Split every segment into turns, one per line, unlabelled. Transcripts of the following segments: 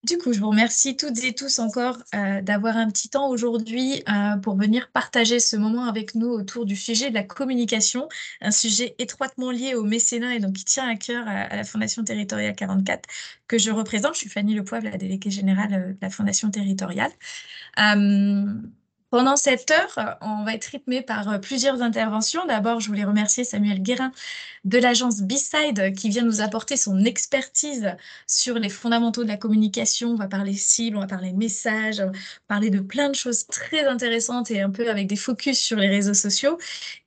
Du coup, je vous remercie toutes et tous encore d'avoir un petit temps aujourd'hui pour venir partager ce moment avec nous autour du sujet de la communication, un sujet étroitement lié au mécénat et donc qui tient à cœur à la Fondation Territoriale 44 que je représente. Je suis Fanny Lepoivre, la déléguée générale de la Fondation Territoriale. Euh, Pendant cette heure, on va être rythmé par plusieurs interventions. D'abord, je voulais remercier Samuel Guérin de l'agence B-Side qui vient nous apporter son expertise sur les fondamentaux de la communication. On va parler cible, on va parler message, on va parler de plein de choses très intéressantes et un peu avec des focus sur les réseaux sociaux.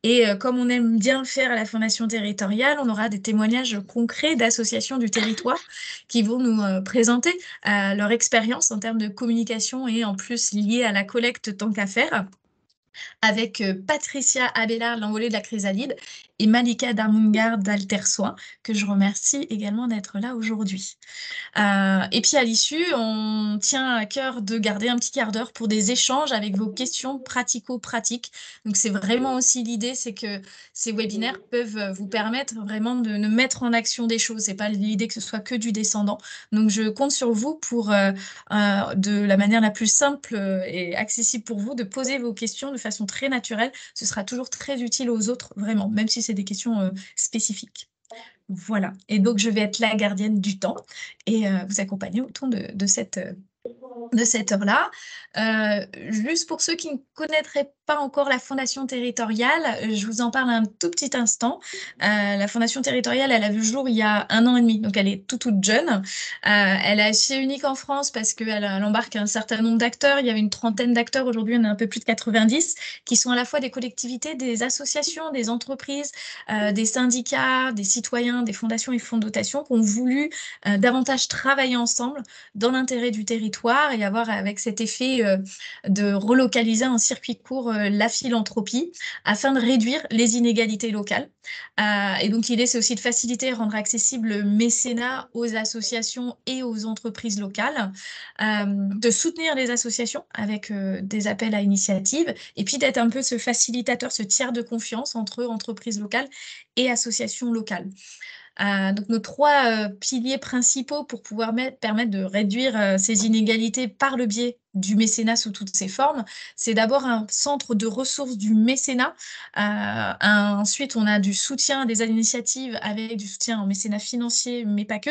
Et comme on aime bien le faire à la Fondation Territoriale, on aura des témoignages concrets d'associations du territoire qui vont nous présenter leur expérience en termes de communication et en plus liée à la collecte tant qu'à faire avec Patricia Abelard, l'envolée de la chrysalide, et Malika Darmungar d'Alter Soin, que je remercie également d'être là aujourd'hui. Et puis à l'issue, on tient à cœur de garder un petit quart d'heure pour des échanges avec vos questions pratico-pratiques. Donc c'est vraiment aussi l'idée, c'est que ces webinaires peuvent vous permettre vraiment de mettre en action des choses. C'est pas l'idée que ce soit que du descendant. Donc je compte sur vous pour, de la manière la plus simple et accessible pour vous, de poser vos questions de façon très naturelle. Ce sera toujours très utile aux autres, vraiment, même si c'est des questions spécifiques. Voilà. Et donc, je vais être la gardienne du temps et vous accompagner autour de cette heure-là. Juste pour ceux qui ne connaîtraient pas encore la Fondation Territoriale, je vous en parle un tout petit instant. La Fondation Territoriale, elle a vu le jour il y a 1 an et demi, donc elle est toute jeune. Elle est assez unique en France parce qu'elle embarque un certain nombre d'acteurs. Il y avait une trentaine d'acteurs, aujourd'hui on est un peu plus de 90, qui sont à la fois des collectivités, des associations, des entreprises, des syndicats, des citoyens, des fondations et fonds de dotation qui ont voulu davantage travailler ensemble dans l'intérêt du territoire et avoir avec cet effet de relocaliser en circuit court la philanthropie afin de réduire les inégalités locales. Et donc l'idée, c'est aussi de faciliter et rendre accessible le mécénat aux associations et aux entreprises locales, de soutenir les associations avec des appels à initiative et puis d'être un peu ce facilitateur, ce tiers de confiance entre entreprises locales et associations locales. Donc nos 3 piliers principaux pour pouvoir permettre de réduire ces inégalités par le biais du mécénat sous toutes ses formes, c'est d'abord un centre de ressources du mécénat. Ensuite, on a du soutien à des initiatives avec du soutien en mécénat financier, mais pas que.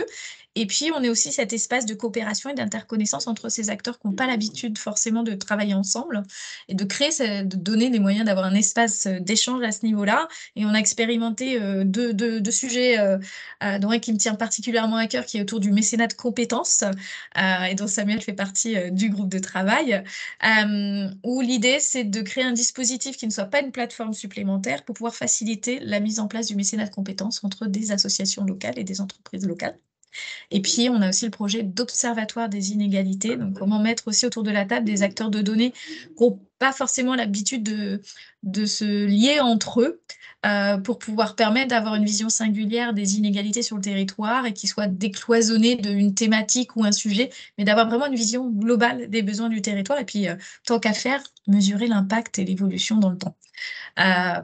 Et puis, on est aussi cet espace de coopération et d'interconnaissance entre ces acteurs qui n'ont pas l'habitude forcément de travailler ensemble et de créer, de donner les moyens d'avoir un espace d'échange à ce niveau-là. Et on a expérimenté deux sujets dont un qui me tient particulièrement à cœur, qui est autour du mécénat de compétences, et dont Samuel fait partie du groupe de travail, où l'idée, c'est de créer un dispositif qui ne soit pas une plateforme supplémentaire pour pouvoir faciliter la mise en place du mécénat de compétences entre des associations locales et des entreprises locales. Et puis, on a aussi le projet d'observatoire des inégalités, donc comment mettre aussi autour de la table des acteurs de données qui n'ont pas forcément l'habitude de se lier entre eux pour pouvoir permettre d'avoir une vision singulière des inégalités sur le territoire et qui soit décloisonnée d'une thématique ou un sujet, mais d'avoir vraiment une vision globale des besoins du territoire et puis, tant qu'à faire, mesurer l'impact et l'évolution dans le temps.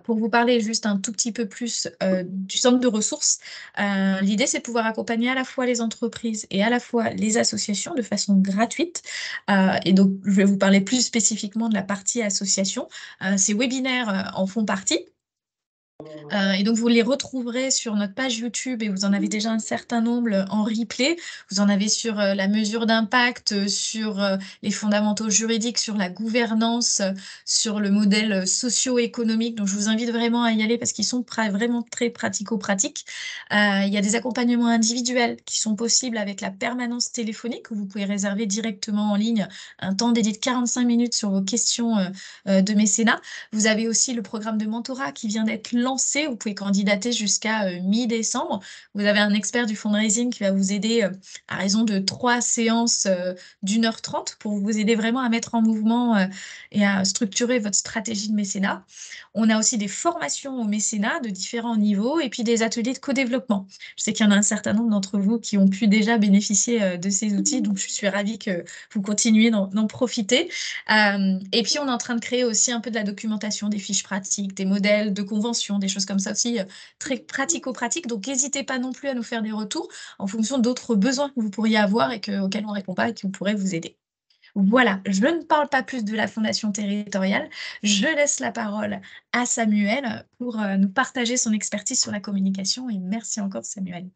Pour vous parler juste un tout petit peu plus du centre de ressources, l'idée, c'est de pouvoir accompagner à la fois les entreprises et à la fois les associations de façon gratuite. Et donc, je vais vous parler plus spécifiquement de la partie association. Ces webinaires en font partie. Et donc, vous les retrouverez sur notre page YouTube et vous en avez déjà un certain nombre en replay. Vous en avez sur la mesure d'impact, sur les fondamentaux juridiques, sur la gouvernance, sur le modèle socio-économique. Donc, je vous invite vraiment à y aller parce qu'ils sont vraiment très pratico-pratiques. Il y a des accompagnements individuels qui sont possibles avec la permanence téléphonique où vous pouvez réserver directement en ligne un temps dédié de 45 minutes sur vos questions de mécénat. Vous avez aussi le programme de mentorat qui vient d'être lancé. Vous pouvez candidater jusqu'à mi-décembre. Vous avez un expert du fundraising qui va vous aider à raison de 3 séances d'1h30 pour vous aider vraiment à mettre en mouvement et à structurer votre stratégie de mécénat. On a aussi des formations au mécénat de différents niveaux et puis des ateliers de co-développement. Je sais qu'il y en a un certain nombre d'entre vous qui ont pu déjà bénéficier de ces outils, donc je suis ravie que vous continuiez d'en profiter. Et puis, on est en train de créer aussi un peu de la documentation, des fiches pratiques, des modèles de convention formation, des choses comme ça aussi, très pratico-pratiques. Donc n'hésitez pas non plus à nous faire des retours en fonction d'autres besoins que vous pourriez avoir et auxquels on ne répond pas et qui pourraient vous aider. Voilà, je ne parle pas plus de la fondation territoriale. Je laisse la parole à Samuel pour nous partager son expertise sur la communication et merci encore Samuel.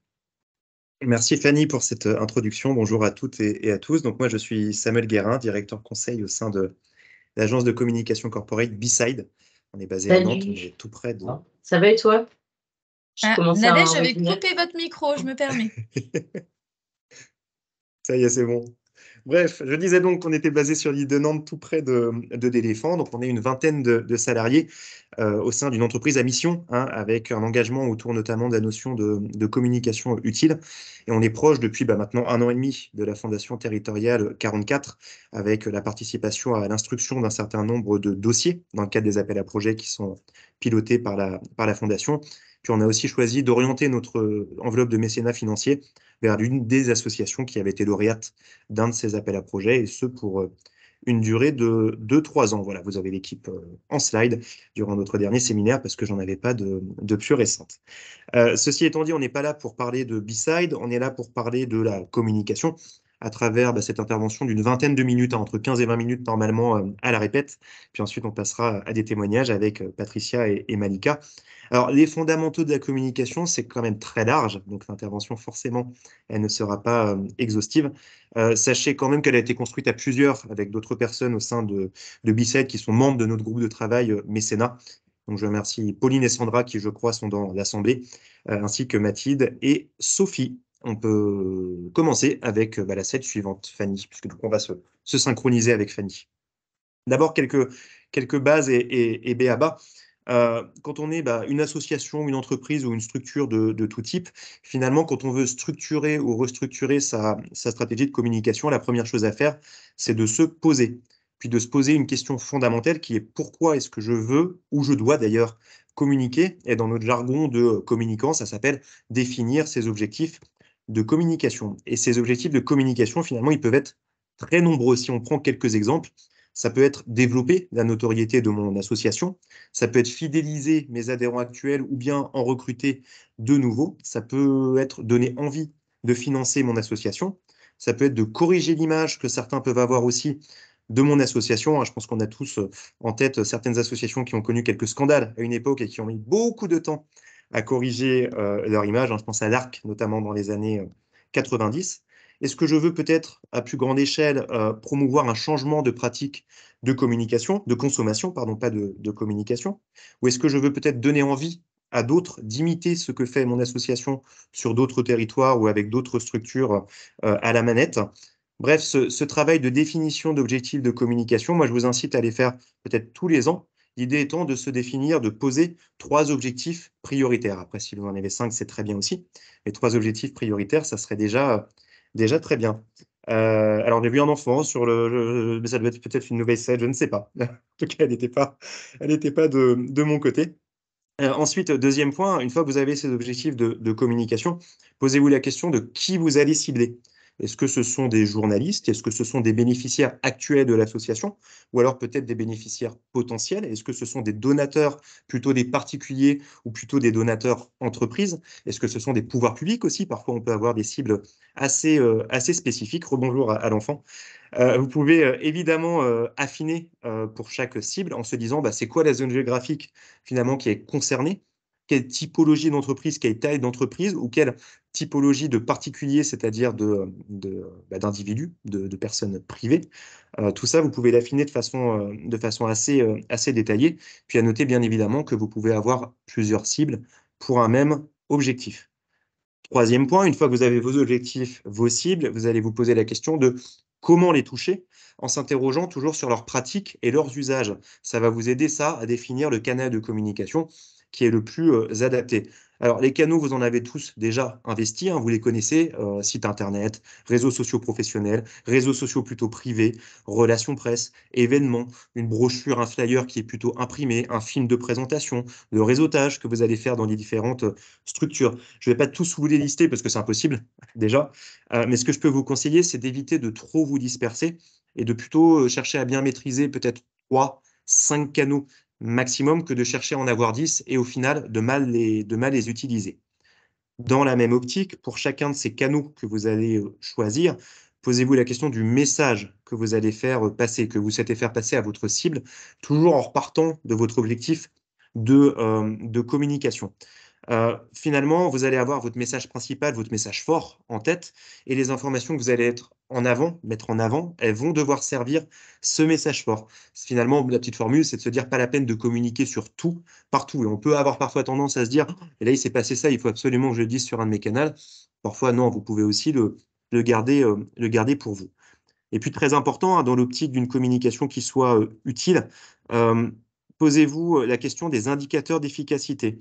Merci Fanny pour cette introduction. Bonjour à toutes et à tous. Donc moi, je suis Samuel Guérin, directeur conseil au sein de l'agence de communication corporate B-Side. On est basé à Nantes, on
Salut.
est tout près de...
Ça va et toi? Je
Ah,
commençais
Nadège,
un
je vais
webinaire.
couper votre micro, je me permets.
Ça y est, c'est bon. Bref, je disais donc qu'on était basé sur l'île de Nantes, tout près d'Éléphant. Donc, on est une vingtaine de salariés au sein d'une entreprise à mission, hein, avec un engagement autour notamment de la notion de communication utile. Et on est proche depuis maintenant 1 an et demi de la Fondation territoriale 44, avec la participation à l'instruction d'un certain nombre de dossiers dans le cadre des appels à projets qui sont pilotés par la Fondation. Puis, on a aussi choisi d'orienter notre enveloppe de mécénat financier vers l'une des associations qui avait été lauréate d'un de ces appels à projets, et ce pour une durée de 2-3 ans. Voilà, vous avez l'équipe en slide durant notre dernier séminaire parce que j'en avais pas de plus récente. Ceci étant dit, on n'est pas là pour parler de B-Side, on est là pour parler de la communication à travers cette intervention d'une vingtaine de minutes, hein, entre 15 et 20 minutes normalement à la répète. Puis ensuite, on passera à des témoignages avec Patricia et Malika. Alors, les fondamentaux de la communication, c'est quand même très large, donc l'intervention, forcément, elle ne sera pas exhaustive. Sachez quand même qu'elle a été construite à plusieurs avec d'autres personnes au sein de B-Side qui sont membres de notre groupe de travail mécénat. Donc, je remercie Pauline et Sandra qui, je crois, sont dans l'Assemblée, ainsi que Mathilde et Sophie. On peut commencer avec la slide suivante, Fanny, puisque donc on va se synchroniser avec Fanny. D'abord, quelques bases et b.a.-ba. Quand on est une association, une entreprise ou une structure de tout type, finalement, quand on veut structurer ou restructurer sa stratégie de communication, la première chose à faire, c'est de se poser. Puis de se poser une question fondamentale qui est pourquoi est-ce que je veux, ou je dois d'ailleurs, communiquer? Et dans notre jargon de communicant, ça s'appelle définir ses objectifs de communication. Et ces objectifs de communication, finalement, ils peuvent être très nombreux. Si on prend quelques exemples, ça peut être développer la notoriété de mon association, ça peut être fidéliser mes adhérents actuels ou bien en recruter de nouveaux, ça peut être donner envie de financer mon association, ça peut être de corriger l'image que certains peuvent avoir aussi de mon association. Je pense qu'on a tous en tête certaines associations qui ont connu quelques scandales à une époque et qui ont mis beaucoup de temps à corriger leur image. Je pense à l'ARC, notamment dans les années 90. Est-ce que je veux peut-être, à plus grande échelle, promouvoir un changement de pratique de communication, de consommation, pardon, pas de communication? Ou est-ce que je veux peut-être donner envie à d'autres d'imiter ce que fait mon association sur d'autres territoires ou avec d'autres structures à la manette? Bref, ce travail de définition d'objectifs de communication, moi, je vous incite à les faire peut-être tous les ans. L'idée étant de se définir, de poser 3 objectifs prioritaires. Après, si vous en avez 5, c'est très bien aussi. Mais 3 objectifs prioritaires, ça serait déjà très bien. Alors, j'ai vu un enfant sur mais ça doit être peut-être une nouvelle scène, je ne sais pas. En tout cas, elle n'était pas de mon côté. Ensuite, deuxième point, une fois que vous avez ces objectifs de communication, posez-vous la question de qui vous allez cibler. Est-ce que ce sont des journalistes? Est-ce que ce sont des bénéficiaires actuels de l'association? Ou alors peut-être des bénéficiaires potentiels? Est-ce que ce sont des donateurs, plutôt des particuliers ou plutôt des donateurs entreprises? Est-ce que ce sont des pouvoirs publics aussi? Parfois, on peut avoir des cibles assez spécifiques. Rebonjour à l'enfant. Vous pouvez évidemment affiner pour chaque cible en se disant c'est quoi la zone géographique finalement qui est concernée, quelle typologie d'entreprise, quelle taille d'entreprise ou quelle typologie de particulier, c'est-à-dire d'individus, de personnes privées. Tout ça, vous pouvez l'affiner de façon assez détaillée. Puis à noter bien évidemment que vous pouvez avoir plusieurs cibles pour un même objectif. Troisième point, une fois que vous avez vos objectifs, vos cibles, vous allez vous poser la question de comment les toucher en s'interrogeant toujours sur leurs pratiques et leurs usages. Ça va vous aider, ça, à définir le canal de communication qui est le plus adapté. Alors, les canaux, vous en avez tous déjà investis, hein, vous les connaissez, site internet, réseaux sociaux professionnels, réseaux sociaux plutôt privés, relations presse, événements, une brochure, un flyer qui est plutôt imprimé, un film de présentation, le réseautage que vous allez faire dans les différentes structures. Je ne vais pas tous vous les lister parce que c'est impossible déjà, mais ce que je peux vous conseiller, c'est d'éviter de trop vous disperser et de plutôt chercher à bien maîtriser peut-être 3, 5 canaux maximum que de chercher à en avoir 10 et au final de mal les utiliser. Dans la même optique, pour chacun de ces canaux que vous allez choisir, posez-vous la question du message que vous allez faire passer, que vous souhaitez faire passer à votre cible, toujours en repartant de votre objectif de communication. Finalement, vous allez avoir votre message principal, votre message fort en tête, et les informations que vous allez mettre en avant, elles vont devoir servir ce message fort. Finalement, la petite formule, c'est de se dire pas la peine de communiquer sur tout, partout. Et on peut avoir parfois tendance à se dire, et là, il s'est passé ça, il faut absolument que je le dise sur un de mes canaux. Parfois, non, vous pouvez aussi le garder pour vous. Et puis, très important, hein, dans l'optique d'une communication qui soit utile, euh, posez-vous la question des indicateurs d'efficacité.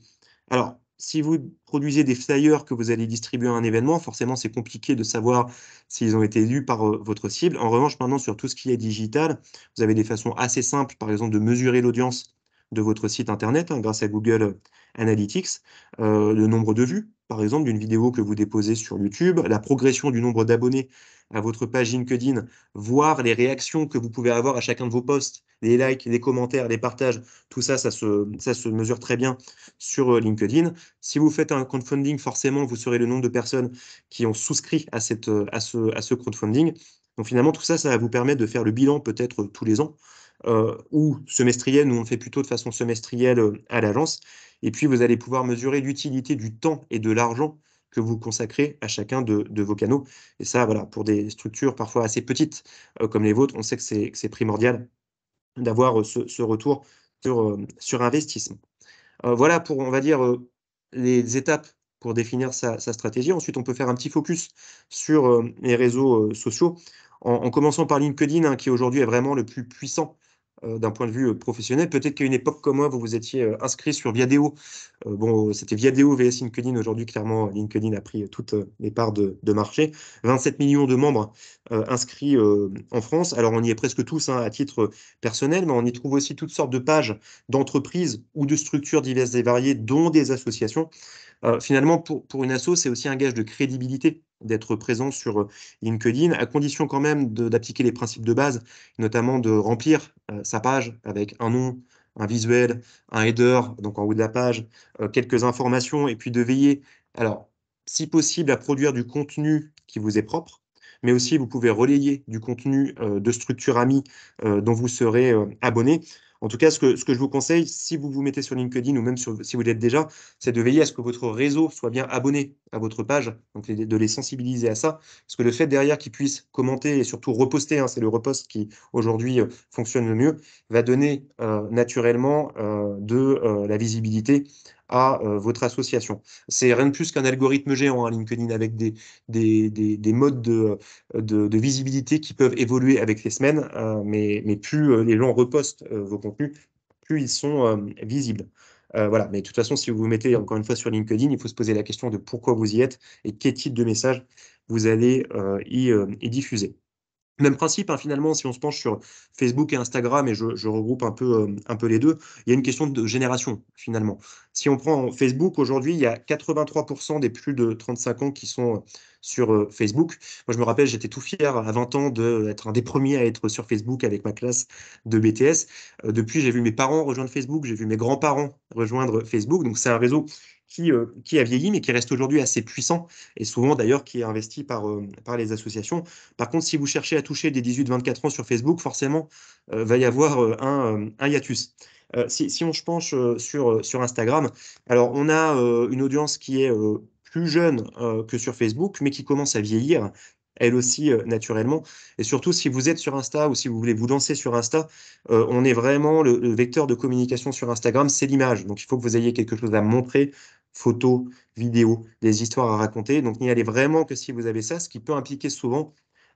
Alors, si vous produisez des flyers que vous allez distribuer à un événement, forcément, c'est compliqué de savoir s'ils ont été lus par votre cible. En revanche, maintenant, sur tout ce qui est digital, vous avez des façons assez simples, par exemple, de mesurer l'audience de votre site Internet grâce à Google Analytics, le nombre de vues, par exemple, d'une vidéo que vous déposez sur YouTube, la progression du nombre d'abonnés à votre page LinkedIn, voir les réactions que vous pouvez avoir à chacun de vos posts, les likes, les commentaires, les partages, tout ça, ça se mesure très bien sur LinkedIn. Si vous faites un crowdfunding, forcément, vous saurez le nombre de personnes qui ont souscrit à ce crowdfunding. Donc finalement, tout ça, ça va vous permettre de faire le bilan peut-être tous les ans ou semestriel. Nous, on le fait plutôt de façon semestrielle à l'agence. Et puis, vous allez pouvoir mesurer l'utilité du temps et de l'argent que vous consacrez à chacun de vos canaux. Et ça, voilà, pour des structures parfois assez petites comme les vôtres, on sait que c'est primordial d'avoir ce retour sur investissement. Voilà pour, on va dire, les étapes pour définir sa stratégie. Ensuite, on peut faire un petit focus sur les réseaux sociaux, en commençant par LinkedIn, hein, qui aujourd'hui est vraiment le plus puissant d'un point de vue professionnel. Peut-être qu'à une époque comme moi, vous vous étiez inscrit sur Viadeo. Bon, c'était Viadeo vs LinkedIn. Aujourd'hui, clairement, LinkedIn a pris toutes les parts de marché. 27 millions de membres inscrits en France. Alors, on y est presque tous hein, à titre personnel, mais on y trouve aussi toutes sortes de pages d'entreprises ou de structures diverses et variées, dont des associations. Finalement, pour une asso, c'est aussi un gage de crédibilité d'être présent sur LinkedIn, à condition quand même d'appliquer les principes de base, notamment de remplir sa page avec un nom, un visuel, un header, donc en haut de la page, quelques informations, et puis de veiller, alors, si possible, à produire du contenu qui vous est propre, mais aussi vous pouvez relayer du contenu de structures amies dont vous serez abonné. En tout cas, ce que je vous conseille, si vous vous mettez sur LinkedIn ou même si vous l'êtes déjà, c'est de veiller à ce que votre réseau soit bien abonné à votre page, donc de les sensibiliser à ça. Parce que le fait derrière qu'ils puissent commenter et surtout reposter, hein, c'est le repost qui aujourd'hui fonctionne le mieux, va donner naturellement de la visibilité à votre association. C'est rien de plus qu'un algorithme géant, hein, LinkedIn, avec des modes de visibilité qui peuvent évoluer avec les semaines, mais plus les gens repostent vos contenus, plus ils sont visibles. Voilà, mais de toute façon, si vous vous mettez encore une fois sur LinkedIn, il faut se poser la question de pourquoi vous y êtes et quel type de message vous allez y diffuser. Même principe, hein, finalement, si on se penche sur Facebook et Instagram, et je regroupe un peu les deux, il y a une question de génération, finalement. Si on prend Facebook, aujourd'hui, il y a 83% des plus de 35 ans qui sont sur Facebook. Moi, je me rappelle, j'étais tout fier à 20 ans d'être un des premiers à être sur Facebook avec ma classe de BTS. Depuis, j'ai vu mes parents rejoindre Facebook, j'ai vu mes grands-parents rejoindre Facebook. Donc, c'est un réseau qui a vieilli, mais qui reste aujourd'hui assez puissant, et souvent d'ailleurs qui est investi par les associations. Par contre, si vous cherchez à toucher des 18-24 ans sur Facebook, forcément, va y avoir un hiatus. Si on se penche sur Instagram, alors on a une audience qui est plus jeune que sur Facebook, mais qui commence à vieillir, elle aussi naturellement. Et surtout, si vous êtes sur Insta ou si vous voulez vous lancer sur Insta, on est vraiment le vecteur de communication sur Instagram, c'est l'image. Donc il faut que vous ayez quelque chose à montrer, photos, vidéos, des histoires à raconter. Donc n'y allez vraiment que si vous avez ça, ce qui peut impliquer souvent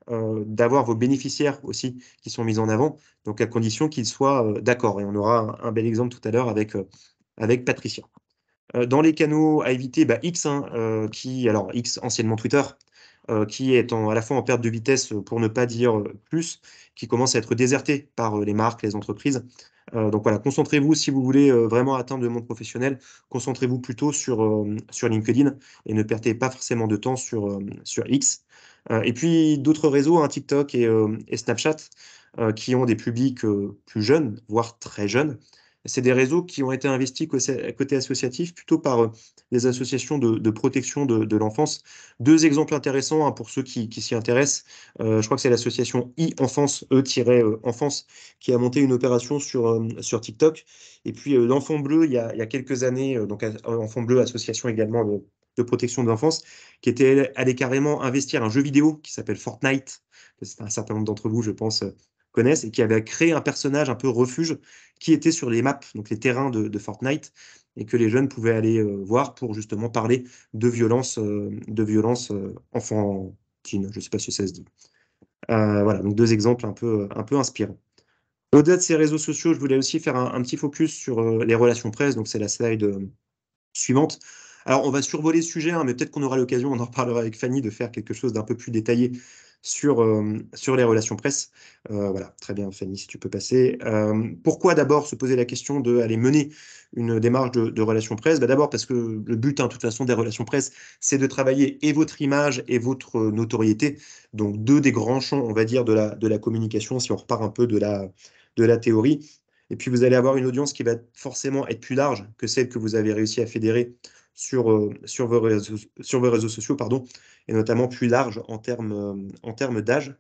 d'avoir vos bénéficiaires aussi qui sont mis en avant, donc à condition qu'ils soient d'accord. Et on aura un bel exemple tout à l'heure avec Patricia. Dans les canaux à éviter, bah, X, hein, alors X, anciennement Twitter, qui est à la fois en perte de vitesse, pour ne pas dire plus, qui commence à être déserté par les marques, les entreprises. Donc voilà, concentrez-vous, si vous voulez vraiment atteindre le monde professionnel, concentrez-vous plutôt sur LinkedIn et ne perdez pas forcément de temps sur X. Et puis d'autres réseaux, hein, TikTok et Snapchat, qui ont des publics plus jeunes, voire très jeunes, c'est des réseaux qui ont été investis côté associatif plutôt par des associations de protection de l'enfance. Deux exemples intéressants, hein, pour ceux qui s'y intéressent. Je crois que c'est l'association e-enfance, E-enfance, qui a monté une opération sur TikTok. Et puis l'Enfant Bleu, il y a quelques années, donc Enfant Bleu, association également de protection de l'enfance, qui était allé carrément investir un jeu vidéo qui s'appelle Fortnite, que un certain nombre d'entre vous, je pense, connaissent, et qui avait créé un personnage un peu refuge qui était sur les maps, donc les terrains de Fortnite, et que les jeunes pouvaient aller voir pour justement parler de violence enfantine. Je ne sais pas si ça se dit. Voilà, donc deux exemples un peu inspirants. Au-delà de ces réseaux sociaux, je voulais aussi faire un petit focus sur les relations presse, donc c'est la slide suivante. Alors, on va survoler ce sujet, hein, mais peut-être qu'on aura l'occasion, on en reparlera avec Fanny, de faire quelque chose d'un peu plus détaillé sur les relations presse. Voilà, très bien, Fanny, si tu peux passer. Pourquoi d'abord se poser la question d'aller mener une démarche de relations presse? Bah, d'abord parce que le but, hein, de toute façon, des relations presse, c'est de travailler et votre image et votre notoriété. Donc, deux des grands champs, on va dire, de la communication, si on repart un peu de la théorie. Et puis, vous allez avoir une audience qui va forcément être plus large que celle que vous avez réussi à fédérer sur vos réseaux sociaux, pardon, et notamment plus large en termes d'âge.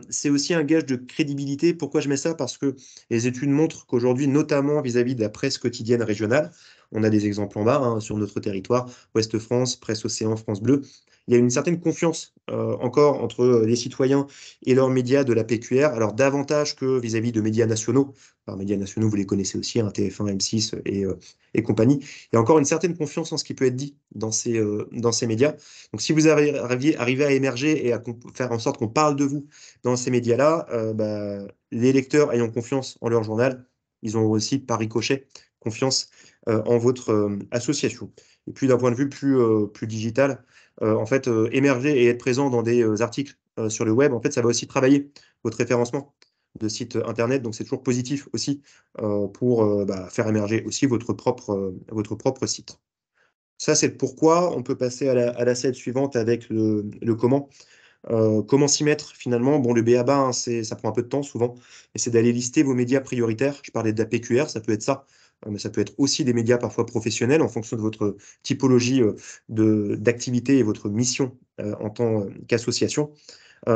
C'est aussi un gage de crédibilité. Pourquoi je mets ça? Parce que les études montrent qu'aujourd'hui, notamment vis-à-vis de la presse quotidienne régionale, on a des exemples en bas, hein, sur notre territoire, Ouest France, Presse Océan, France Bleu, il y a une certaine confiance encore entre les citoyens et leurs médias de la PQR, alors davantage que vis-à-vis de médias nationaux. Enfin, médias nationaux, vous les connaissez aussi, hein, TF1, M6 et compagnie. Il y a encore une certaine confiance en ce qui peut être dit dans ces médias. Donc, si vous arrivez à émerger et à faire en sorte qu'on parle de vous dans ces médias-là, bah, les lecteurs ayant confiance en leur journal, ils ont aussi, par ricochet, confiance en votre association. Et puis, d'un point de vue plus digital, en fait, émerger et être présent dans des articles sur le web, en fait, ça va aussi travailler votre référencement de site internet. Donc, c'est toujours positif aussi pour bah, faire émerger aussi votre propre site. Ça, c'est le pourquoi. On peut passer à la slide suivante avec le comment. Comment s'y mettre finalement? Bon, le b.a.-ba, hein, ça prend un peu de temps souvent, et c'est d'aller lister vos médias prioritaires. Je parlais de la PQR, ça peut être ça, mais ça peut être aussi des médias parfois professionnels en fonction de votre typologie d'activité et votre mission en tant qu'association.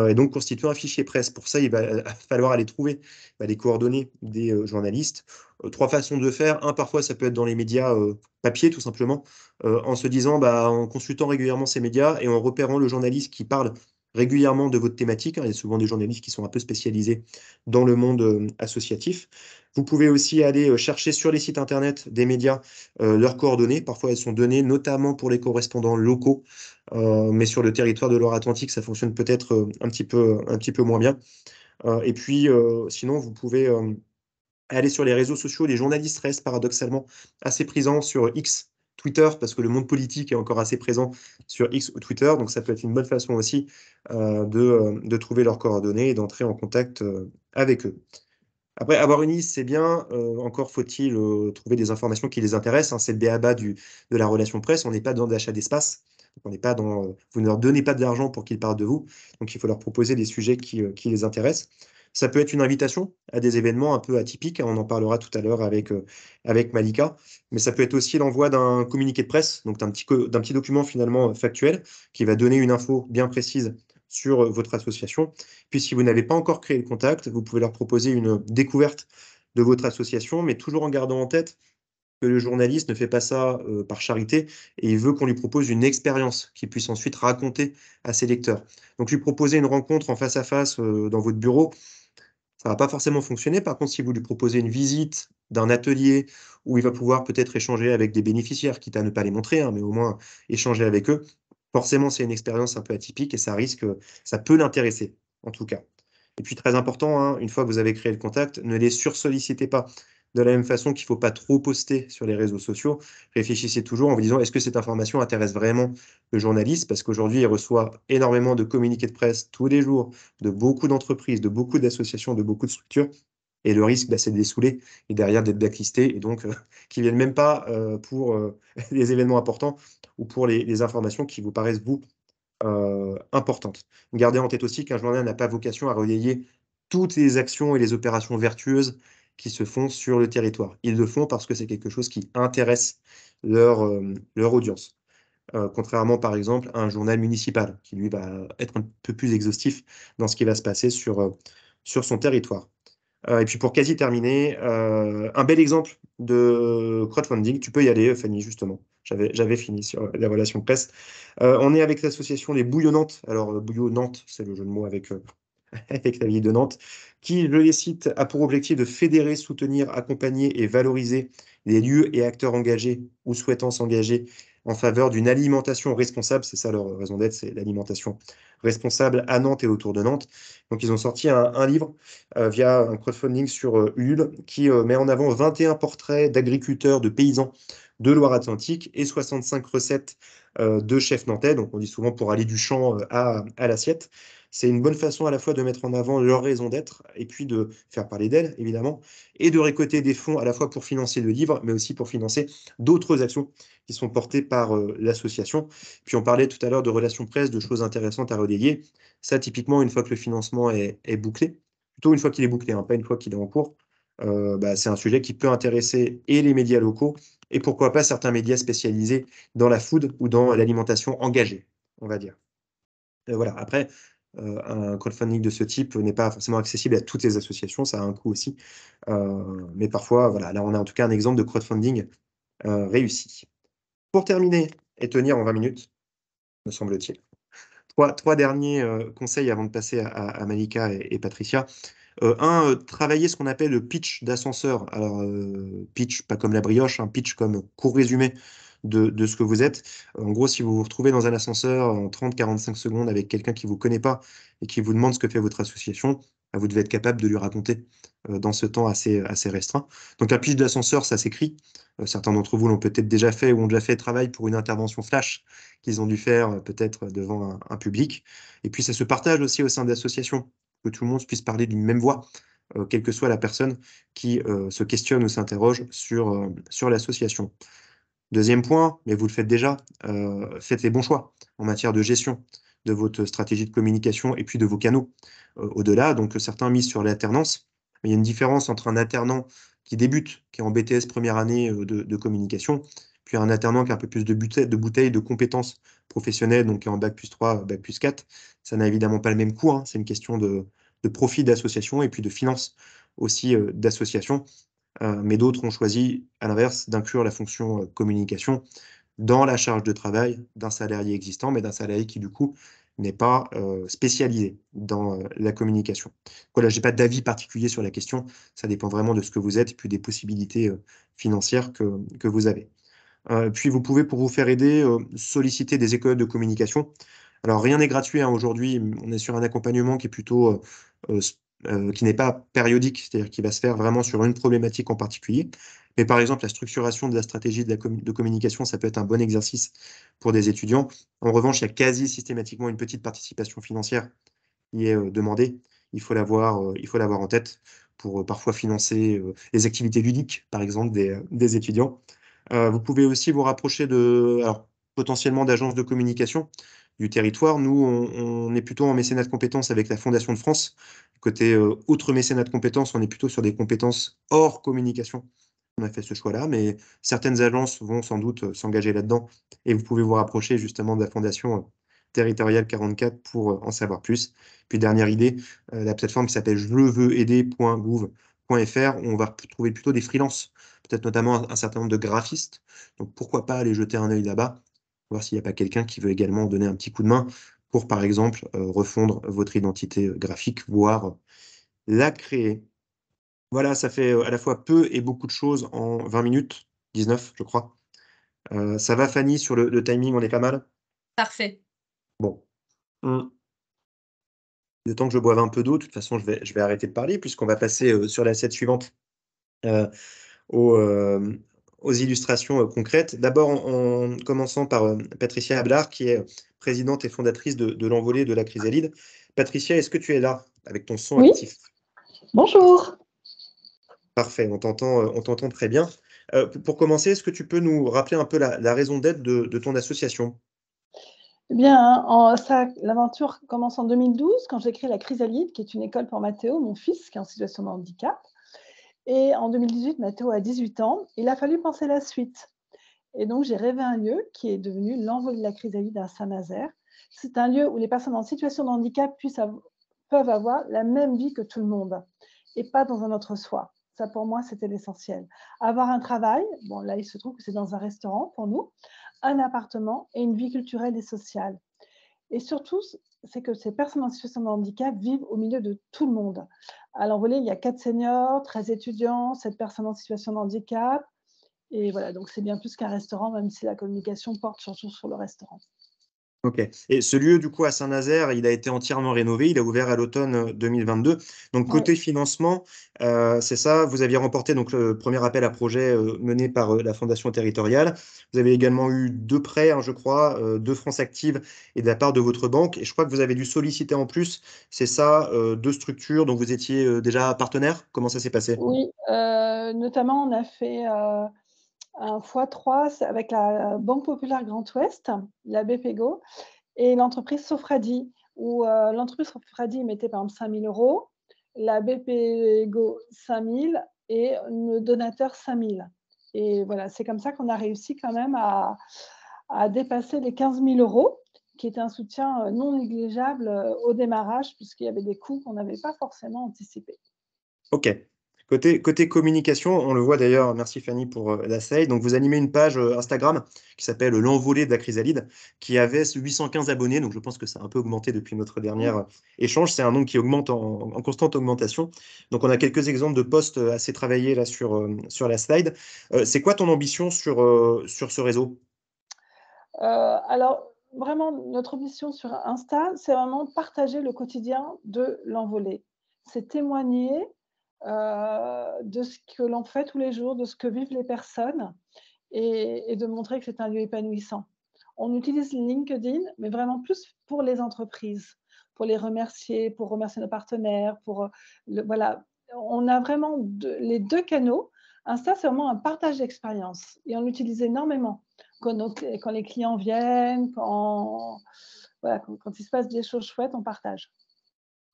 Et donc constituer un fichier presse. Pour ça, il va falloir aller trouver les coordonnées des journalistes. Trois façons de faire. Un, parfois, ça peut être dans les médias papier, tout simplement, en se disant, bah, en consultant régulièrement ces médias et en repérant le journaliste qui parle régulièrement de votre thématique, hein. Il y a souvent des journalistes qui sont un peu spécialisés dans le monde associatif. Vous pouvez aussi aller chercher sur les sites internet des médias leurs coordonnées. Parfois, elles sont données notamment pour les correspondants locaux, mais sur le territoire de Loire-Atlantique, ça fonctionne peut-être un petit peu moins bien. Et puis, sinon, vous pouvez aller sur les réseaux sociaux. Les journalistes restent paradoxalement assez présents sur X, Twitter, parce que le monde politique est encore assez présent sur X ou Twitter. Donc, ça peut être une bonne façon aussi de trouver leurs coordonnées et d'entrer en contact avec eux. Après, avoir une liste, c'est bien. Encore faut-il trouver des informations qui les intéressent, hein. C'est le b.a.-ba de la relation presse. On n'est pas dans l'achat d'espace. On n'est pas vous ne leur donnez pas de l'argent pour qu'ils parlent de vous. Donc, il faut leur proposer des sujets qui les intéressent. Ça peut être une invitation à des événements un peu atypiques, hein. On en parlera tout à l'heure avec Malika. Mais ça peut être aussi l'envoi d'un communiqué de presse, donc d'un petit document finalement factuel qui va donner une info bien précise sur votre association. Puis, si vous n'avez pas encore créé le contact, vous pouvez leur proposer une découverte de votre association, mais toujours en gardant en tête que le journaliste ne fait pas ça par charité et il veut qu'on lui propose une expérience qu'il puisse ensuite raconter à ses lecteurs. Donc, lui proposer une rencontre en face à face dans votre bureau, ça va pas forcément fonctionner. Par contre, si vous lui proposez une visite d'un atelier où il va pouvoir peut-être échanger avec des bénéficiaires, quitte à ne pas les montrer, hein, mais au moins échanger avec eux, forcément, c'est une expérience un peu atypique et ça peut l'intéresser, en tout cas. Et puis, très important, hein, une fois que vous avez créé le contact, ne les sursollicitez pas. De la même façon qu'il ne faut pas trop poster sur les réseaux sociaux, réfléchissez toujours en vous disant, est-ce que cette information intéresse vraiment le journaliste? Parce qu'aujourd'hui, il reçoit énormément de communiqués de presse tous les jours, de beaucoup d'entreprises, de beaucoup d'associations, de beaucoup de structures. Et le risque, bah, c'est de les saouler et derrière d'être blacklistés et donc qui ne viennent même pas pour les événements importants ou pour les informations qui vous paraissent, vous, importantes. Gardez en tête aussi qu'un journal n'a pas vocation à relayer toutes les actions et les opérations vertueuses qui se font sur le territoire. Ils le font parce que c'est quelque chose qui intéresse leur audience. Contrairement, par exemple, à un journal municipal, qui lui va être un peu plus exhaustif dans ce qui va se passer sur son territoire. Et puis pour quasi terminer, un bel exemple de crowdfunding, tu peux y aller, Fanny, justement. J'avais fini sur les relations presse. On est avec l'association Les Bouillonnantes. Alors, Bouillonnantes, c'est le jeu de mots avec, avec la ville de Nantes, qui, je les cite, a pour objectif de fédérer, soutenir, accompagner et valoriser les lieux et acteurs engagés ou souhaitant s'engager en faveur d'une alimentation responsable. C'est ça leur raison d'être, c'est l'alimentation responsable à Nantes et autour de Nantes. Donc, ils ont sorti un livre via un crowdfunding sur Ulule qui met en avant 21 portraits d'agriculteurs, de paysans de Loire-Atlantique et 65 recettes de chefs nantais. Donc, on dit souvent pour aller du champ à l'assiette. C'est une bonne façon à la fois de mettre en avant leur raison d'être et puis de faire parler d'elles, évidemment, et de récolter des fonds à la fois pour financer le livre, mais aussi pour financer d'autres actions qui sont portées par l'association. Puis on parlait tout à l'heure de relations presse, de choses intéressantes à relayer. Ça, typiquement, une fois que le financement est bouclé, plutôt une fois qu'il est bouclé, hein, pas une fois qu'il est en cours, c'est un sujet qui peut intéresser et les médias locaux et pourquoi pas certains médias spécialisés dans la food ou dans l'alimentation engagée, on va dire. Voilà. Après, un crowdfunding de ce type n'est pas forcément accessible à toutes les associations, ça a un coût aussi. Mais parfois, voilà, là, on a en tout cas un exemple de crowdfunding réussi. Pour terminer et tenir en 20 minutes, me semble-t-il, trois derniers conseils avant de passer à Malika et Patricia. Travailler ce qu'on appelle le pitch d'ascenseur. Alors, pitch, pas comme la brioche, un pitch comme court résumé de ce que vous êtes. En gros, si vous vous retrouvez dans un ascenseur en 30-45 secondes avec quelqu'un qui ne vous connaît pas et qui vous demande ce que fait votre association, vous devez être capable de lui raconter dans ce temps assez restreint. Donc, un pitch d'ascenseur, ça s'écrit. Certains d'entre vous l'ont peut-être déjà fait ou ont déjà fait travail pour une intervention flash qu'ils ont dû faire peut-être devant un public. Et puis, ça se partage aussi au sein d'associations, que tout le monde puisse parler d'une même voix, quelle que soit la personne qui se questionne ou s'interroge sur l'association. Deuxième point, mais vous le faites déjà, faites les bons choix en matière de gestion de votre stratégie de communication et puis de vos canaux. Au-delà, donc certains misent sur l'alternance, mais il y a une différence entre un alternant qui débute, qui est en BTS première année de communication, puis un alternant qui a un peu plus de bouteilles de compétences professionnelles, donc qui est en bac plus 3, bac plus 4. Ça n'a évidemment pas le même coût, hein. C'est une question de profit d'association et puis de finances aussi d'association. Mais d'autres ont choisi, à l'inverse, d'inclure la fonction communication dans la charge de travail d'un salarié existant, mais d'un salarié qui, du coup, n'est pas spécialisé dans la communication. Voilà, je n'ai pas d'avis particulier sur la question, ça dépend vraiment de ce que vous êtes et puis des possibilités financières que vous avez. Puis vous pouvez, pour vous faire aider, solliciter des écoles de communication. Alors rien n'est gratuit, hein, aujourd'hui, on est sur un accompagnement qui est plutôt qui n'est pas périodique, c'est-à-dire qui va se faire vraiment sur une problématique en particulier. Mais par exemple, la structuration de la stratégie de communication, ça peut être un bon exercice pour des étudiants. En revanche, il y a quasi systématiquement une petite participation financière qui est demandée. Il faut l'avoir en tête pour parfois financer les activités ludiques, par exemple, des étudiants. Vous pouvez aussi vous rapprocher alors, potentiellement d'agences de communication du territoire. Nous, on est plutôt en mécénat de compétences avec la Fondation de France. Côté outre mécénat de compétences, on est plutôt sur des compétences hors communication. On a fait ce choix-là, mais certaines agences vont sans doute s'engager là-dedans. Et vous pouvez vous rapprocher justement de la Fondation territoriale 44 pour en savoir plus. Puis dernière idée, la plateforme qui s'appelle jeveuxaider.gouv.fr, où on va trouver plutôt des freelances, peut-être notamment un certain nombre de graphistes. Donc pourquoi pas aller jeter un œil là-bas, voir s'il n'y a pas quelqu'un qui veut également donner un petit coup de main pour, par exemple, refondre votre identité graphique, voire la créer. Voilà, ça fait à la fois peu et beaucoup de choses en 20 minutes, 19, je crois. Ça va, Fanny, sur le timing, on est pas mal?
Parfait.
Bon. Le temps que je boive un peu d'eau, de toute façon, je vais arrêter de parler puisqu'on va passer sur l'assiette suivante aux, aux illustrations concrètes. D'abord, en commençant par Patricia Ablard, qui est présidente et fondatrice de l'Envolée de la Chrysalide. Patricia, est-ce que tu es là avec ton son
Oui,
actif?
bonjour.
Parfait, on t'entend très bien. Pour commencer, est-ce que tu peux nous rappeler un peu la raison d'être de ton association?
Eh bien, l'aventure commence en 2012 quand j'ai créé la Chrysalide, qui est une école pour Mathéo, mon fils, qui est en situation de handicap. Et en 2018, Mathéo a 18 ans. Il a fallu penser la suite. Et donc, j'ai rêvé un lieu qui est devenu l'Envolée de la chrysalide à Saint-Nazaire. C'est un lieu où les personnes en situation de handicap peuvent avoir la même vie que tout le monde et pas dans un autre soi. Ça, pour moi, c'était l'essentiel. Avoir un travail, bon, là, il se trouve que c'est dans un restaurant pour nous, un appartement et une vie culturelle et sociale. Et surtout, c'est que ces personnes en situation de handicap vivent au milieu de tout le monde. À l'Envolée, il y a 4 seniors, 13 étudiants, 7 personnes en situation de handicap. Et voilà, donc c'est bien plus qu'un restaurant, même si la communication porte surtout sur le restaurant.
Ok. Et ce lieu, du coup, à Saint-Nazaire, il a été entièrement rénové. Il a ouvert à l'automne 2022. Donc,
Oui,
côté financement, c'est ça. Vous aviez remporté donc le premier appel à projet mené par la Fondation territoriale. Vous avez également eu 2 prêts, hein, je crois, de France Active et de la part de votre banque. Et je crois que vous avez dû solliciter en plus, c'est ça, 2 structures dont vous étiez déjà partenaire. Comment ça s'est passé?
oui, notamment on a fait un x3 avec la Banque Populaire Grand Ouest, la BPGO, et l'entreprise Sofradi, où l'entreprise Sofradi mettait par exemple 5 000 €, la BPGO 5 000 et le donateur 5 000. Et voilà, c'est comme ça qu'on a réussi quand même à dépasser les 15 000 €, qui était un soutien non négligeable au démarrage, puisqu'il y avait des coûts qu'on n'avait pas forcément anticipés.
Ok. Côté communication, on le voit d'ailleurs, merci Fanny pour la slide. Donc, vous animez une page Instagram qui s'appelle L'Envolée de la chrysalide, qui avait 815 abonnés. Donc, je pense que ça a un peu augmenté depuis notre dernier échange. C'est un nombre qui augmente en constante augmentation. Donc, on a quelques exemples de posts assez travaillés là sur la slide. C'est quoi ton ambition sur ce réseau?
Alors, vraiment, notre mission sur Insta, c'est vraiment partager le quotidien de l'Envolée. C'est témoigner de ce que l'on fait tous les jours, de ce que vivent les personnes et de montrer que c'est un lieu épanouissant. On utilise LinkedIn, mais vraiment plus pour les entreprises, pour remercier nos partenaires, voilà. On a vraiment les 2 canaux. Insta, c'est vraiment un partage d'expérience et on l'utilise énormément quand les clients viennent, voilà, quand il se passe des choses chouettes, on partage.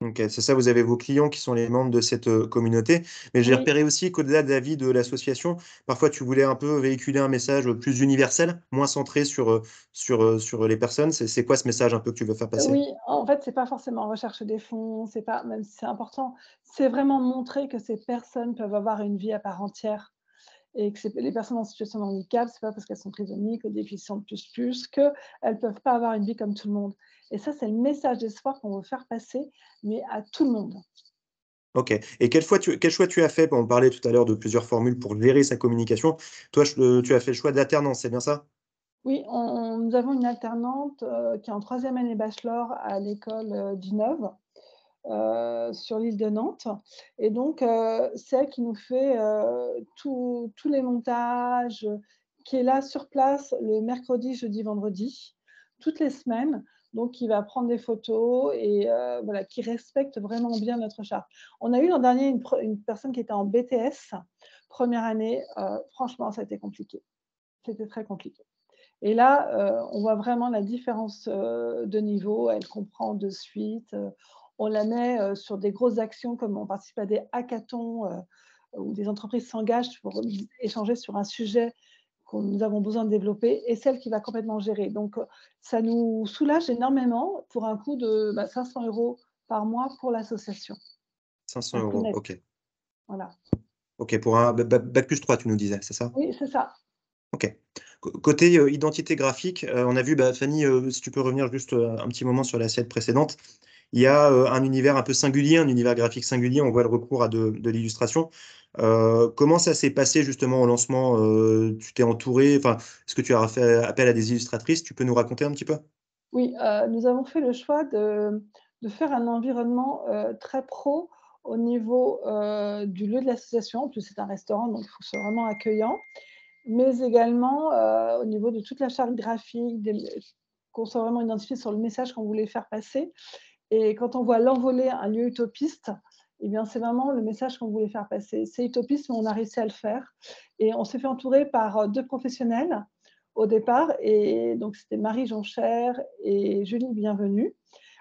Ok, c'est ça, vous avez vos clients qui sont les membres de cette communauté. Mais j'ai
Oui,
repéré aussi qu'au-delà de la vie de l'association, parfois tu voulais un peu véhiculer un message plus universel, moins centré sur les personnes. C'est quoi ce message un peu que tu veux faire passer?
oui, en fait, c'est pas forcément recherche des fonds, c'est pas, même si c'est important, c'est vraiment montrer que ces personnes peuvent avoir une vie à part entière et que les personnes en situation de handicap, c'est pas parce qu'elles sont trisomiques ou déficientes qu'elles peuvent pas avoir une vie comme tout le monde. Et ça, c'est le message d'espoir qu'on veut faire passer, mais à tout le monde.
Ok. Et quel choix tu as fait? On parlait tout à l'heure de plusieurs formules pour gérer sa communication. Toi, tu as fait le choix d'alternance, c'est bien ça?
Oui, nous avons une alternante qui est en troisième année bachelor à l'école d'Innov'H, sur l'île de Nantes. Et donc, c'est elle qui nous fait tous les montages, qui est là sur place le mercredi, jeudi, vendredi, toutes les semaines. Donc, qui va prendre des photos et voilà, qui respecte vraiment bien notre charte. On a eu l'an dernier une personne qui était en BTS, première année. Franchement, ça a été compliqué. C'était très compliqué. Et là, on voit vraiment la différence de niveau. Elle comprend de suite. On la met sur des grosses actions, comme on participe à des hackathons où des entreprises s'engagent pour échanger sur un sujet que nous avons besoin de développer, et celle qui va complètement gérer. Donc, ça nous soulage énormément pour un coût de 500 € par mois pour l'association.
500
Un coût
euros,
net.
ok.
Voilà.
Ok, pour un bac plus 3, tu nous disais, c'est ça?
Oui, c'est ça.
Ok. Côté identité graphique, on a vu, Fanny, si tu peux revenir juste un petit moment sur la slide précédente, il y a un univers un peu singulier, un univers graphique singulier, on voit le recours à de l'illustration. Comment ça s'est passé justement au lancement? Tu t'es entouré, enfin, est-ce que tu as fait appel à des illustratrices? Tu peux nous raconter un petit peu?
Oui, nous avons fait le choix de faire un environnement très pro au niveau du lieu de l'association. En plus, c'est un restaurant, donc il faut que ce soit vraiment accueillant, mais également au niveau de toute la charte graphique, qu'on soit vraiment identifié sur le message qu'on voulait faire passer. Et quand on voit l'Envolée, un lieu utopiste, eh bien, c'est vraiment le message qu'on voulait faire passer. C'est utopiste, mais on a réussi à le faire. Et on s'est fait entourer par 2 professionnels au départ. Et donc, c'était Marie Jonchère et Julie Bienvenue,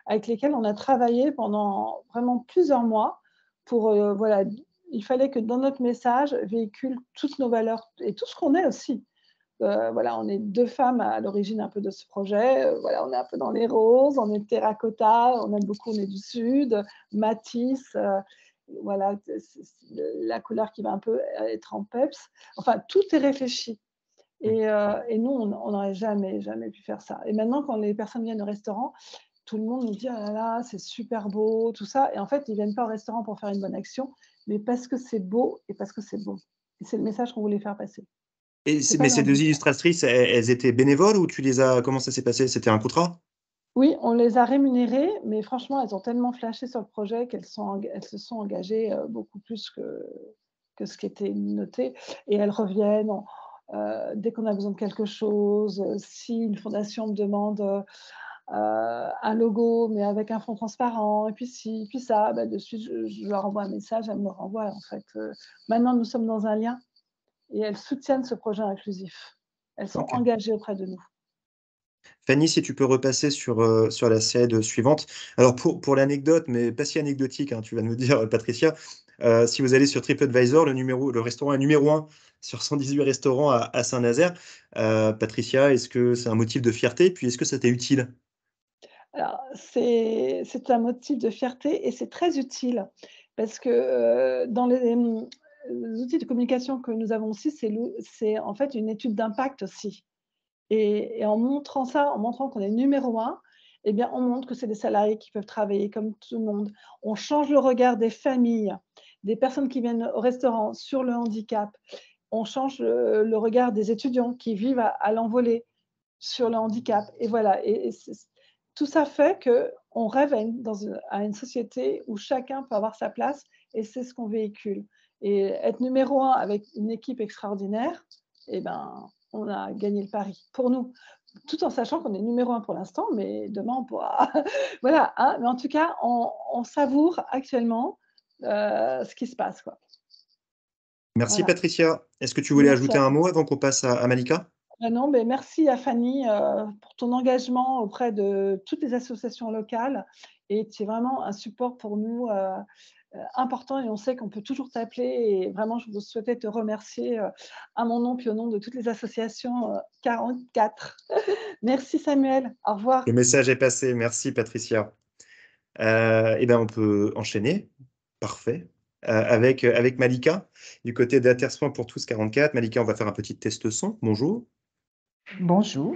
avec lesquelles on a travaillé pendant vraiment plusieurs mois pour voilà, il fallait que dans notre message véhicule toutes nos valeurs et tout ce qu'on est aussi. Voilà, on est 2 femmes à l'origine un peu de ce projet. Voilà, on est un peu dans les roses, on est terracotta, on aime beaucoup, on est du sud, Matisse, voilà, c'est la couleur qui va un peu être en peps. Enfin, tout est réfléchi et nous, on n'aurait jamais, jamais pu faire ça et maintenant, quand les personnes viennent au restaurant, tout le monde nous dit: «Ah là là, c'est super beau», tout ça et en fait, ils viennent pas au restaurant pour faire une bonne action, mais parce que c'est beau et parce que c'est bon et c'est le message qu'on voulait faire passer. C'est pas
Mais ces deux
gratuit.
illustratrices, elles étaient bénévoles ou tu les as, comment ça s'est passé? C'était un contrat?
Oui, on les a rémunérées, mais franchement, elles ont tellement flashé sur le projet elles se sont engagées, beaucoup plus que ce qui était noté et elles reviennent dès qu'on a besoin de quelque chose, si une fondation me demande, un logo, mais avec un fond transparent et puis ci, puis ça, bah, de suite, je leur envoie un message, elles me le renvoient, en fait, maintenant nous sommes dans un lien et elles soutiennent ce projet inclusif. Elles sont
OK.
engagées auprès de nous.
Fanny, si tu peux repasser sur la slide suivante. Alors pour l'anecdote, mais pas si anecdotique, hein, tu vas nous dire, Patricia, si vous allez sur TripAdvisor, le restaurant est numéro 1 sur 118 restaurants à Saint-Nazaire. Patricia, est-ce que c'est un motif de fierté? Puis est-ce que ça t'est utile?
Alors, c'est un motif de fierté et c'est très utile parce que, dans les outils de communication que nous avons aussi, c'est en fait une étude d'impact aussi et en montrant ça, en montrant qu'on est numéro un, eh bien, on montre que c'est des salariés qui peuvent travailler comme tout le monde. On change le regard des familles, des personnes qui viennent au restaurant sur le handicap. On change, le regard des étudiants qui vivent à l'envolée sur le handicap et voilà et c'est tout ça fait qu'on rêve à une société où chacun peut avoir sa place et c'est ce qu'on véhicule et être numéro un avec une équipe extraordinaire et ben, on a gagné le pari pour nous. Tout en sachant qu'on est numéro un pour l'instant, mais demain on pourra voilà, hein, mais en tout cas, on savoure actuellement, ce qui se passe, quoi.
Merci
Voilà.
Patricia. Est-ce que tu voulais
Merci
ajouter
à
un
toi.
mot avant qu'on passe à Malika?
Non, mais merci à Fanny, pour ton engagement auprès de toutes les associations locales et tu es vraiment un support pour nous, important et on sait qu'on peut toujours t'appeler et vraiment je souhaitais te remercier, à mon nom puis au nom de toutes les associations, 44. Merci Samuel, au revoir.
Le message est passé. Merci Patricia. Eh ben, on peut enchaîner. Parfait. Avec Malika, du côté d'Intersoin pour tous 44. Malika, on va faire un petit test son. Bonjour.
Bonjour.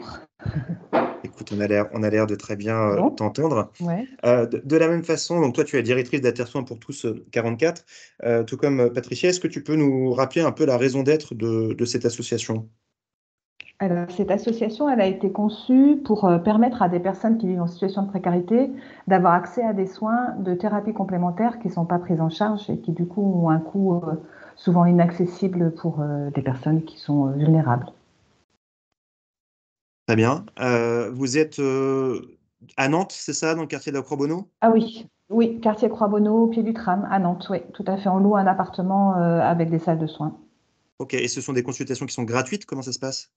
Écoute, on a l'air de très bien
Bon,
t'entendre.
ouais.
De la même façon, donc toi, tu es directrice d'Intersoin pour tous 44, tout comme Patricia. Est-ce que tu peux nous rappeler un peu la raison d'être de cette association?
Alors, cette association, elle a été conçue pour permettre à des personnes qui vivent en situation de précarité d'avoir accès à des soins de thérapie complémentaires qui ne sont pas pris en charge et qui, du coup, ont un coût souvent inaccessible pour des personnes qui sont vulnérables.
Très bien. Vous êtes à Nantes, c'est ça, dans le quartier de la Croix-Bonneau?
Ah oui, oui, quartier Croix-Bonneau, au pied du tram, à Nantes, oui, tout à fait. On loue un appartement avec des salles de soins.
Ok, et ce sont des consultations qui sont gratuites? Comment ça se passe?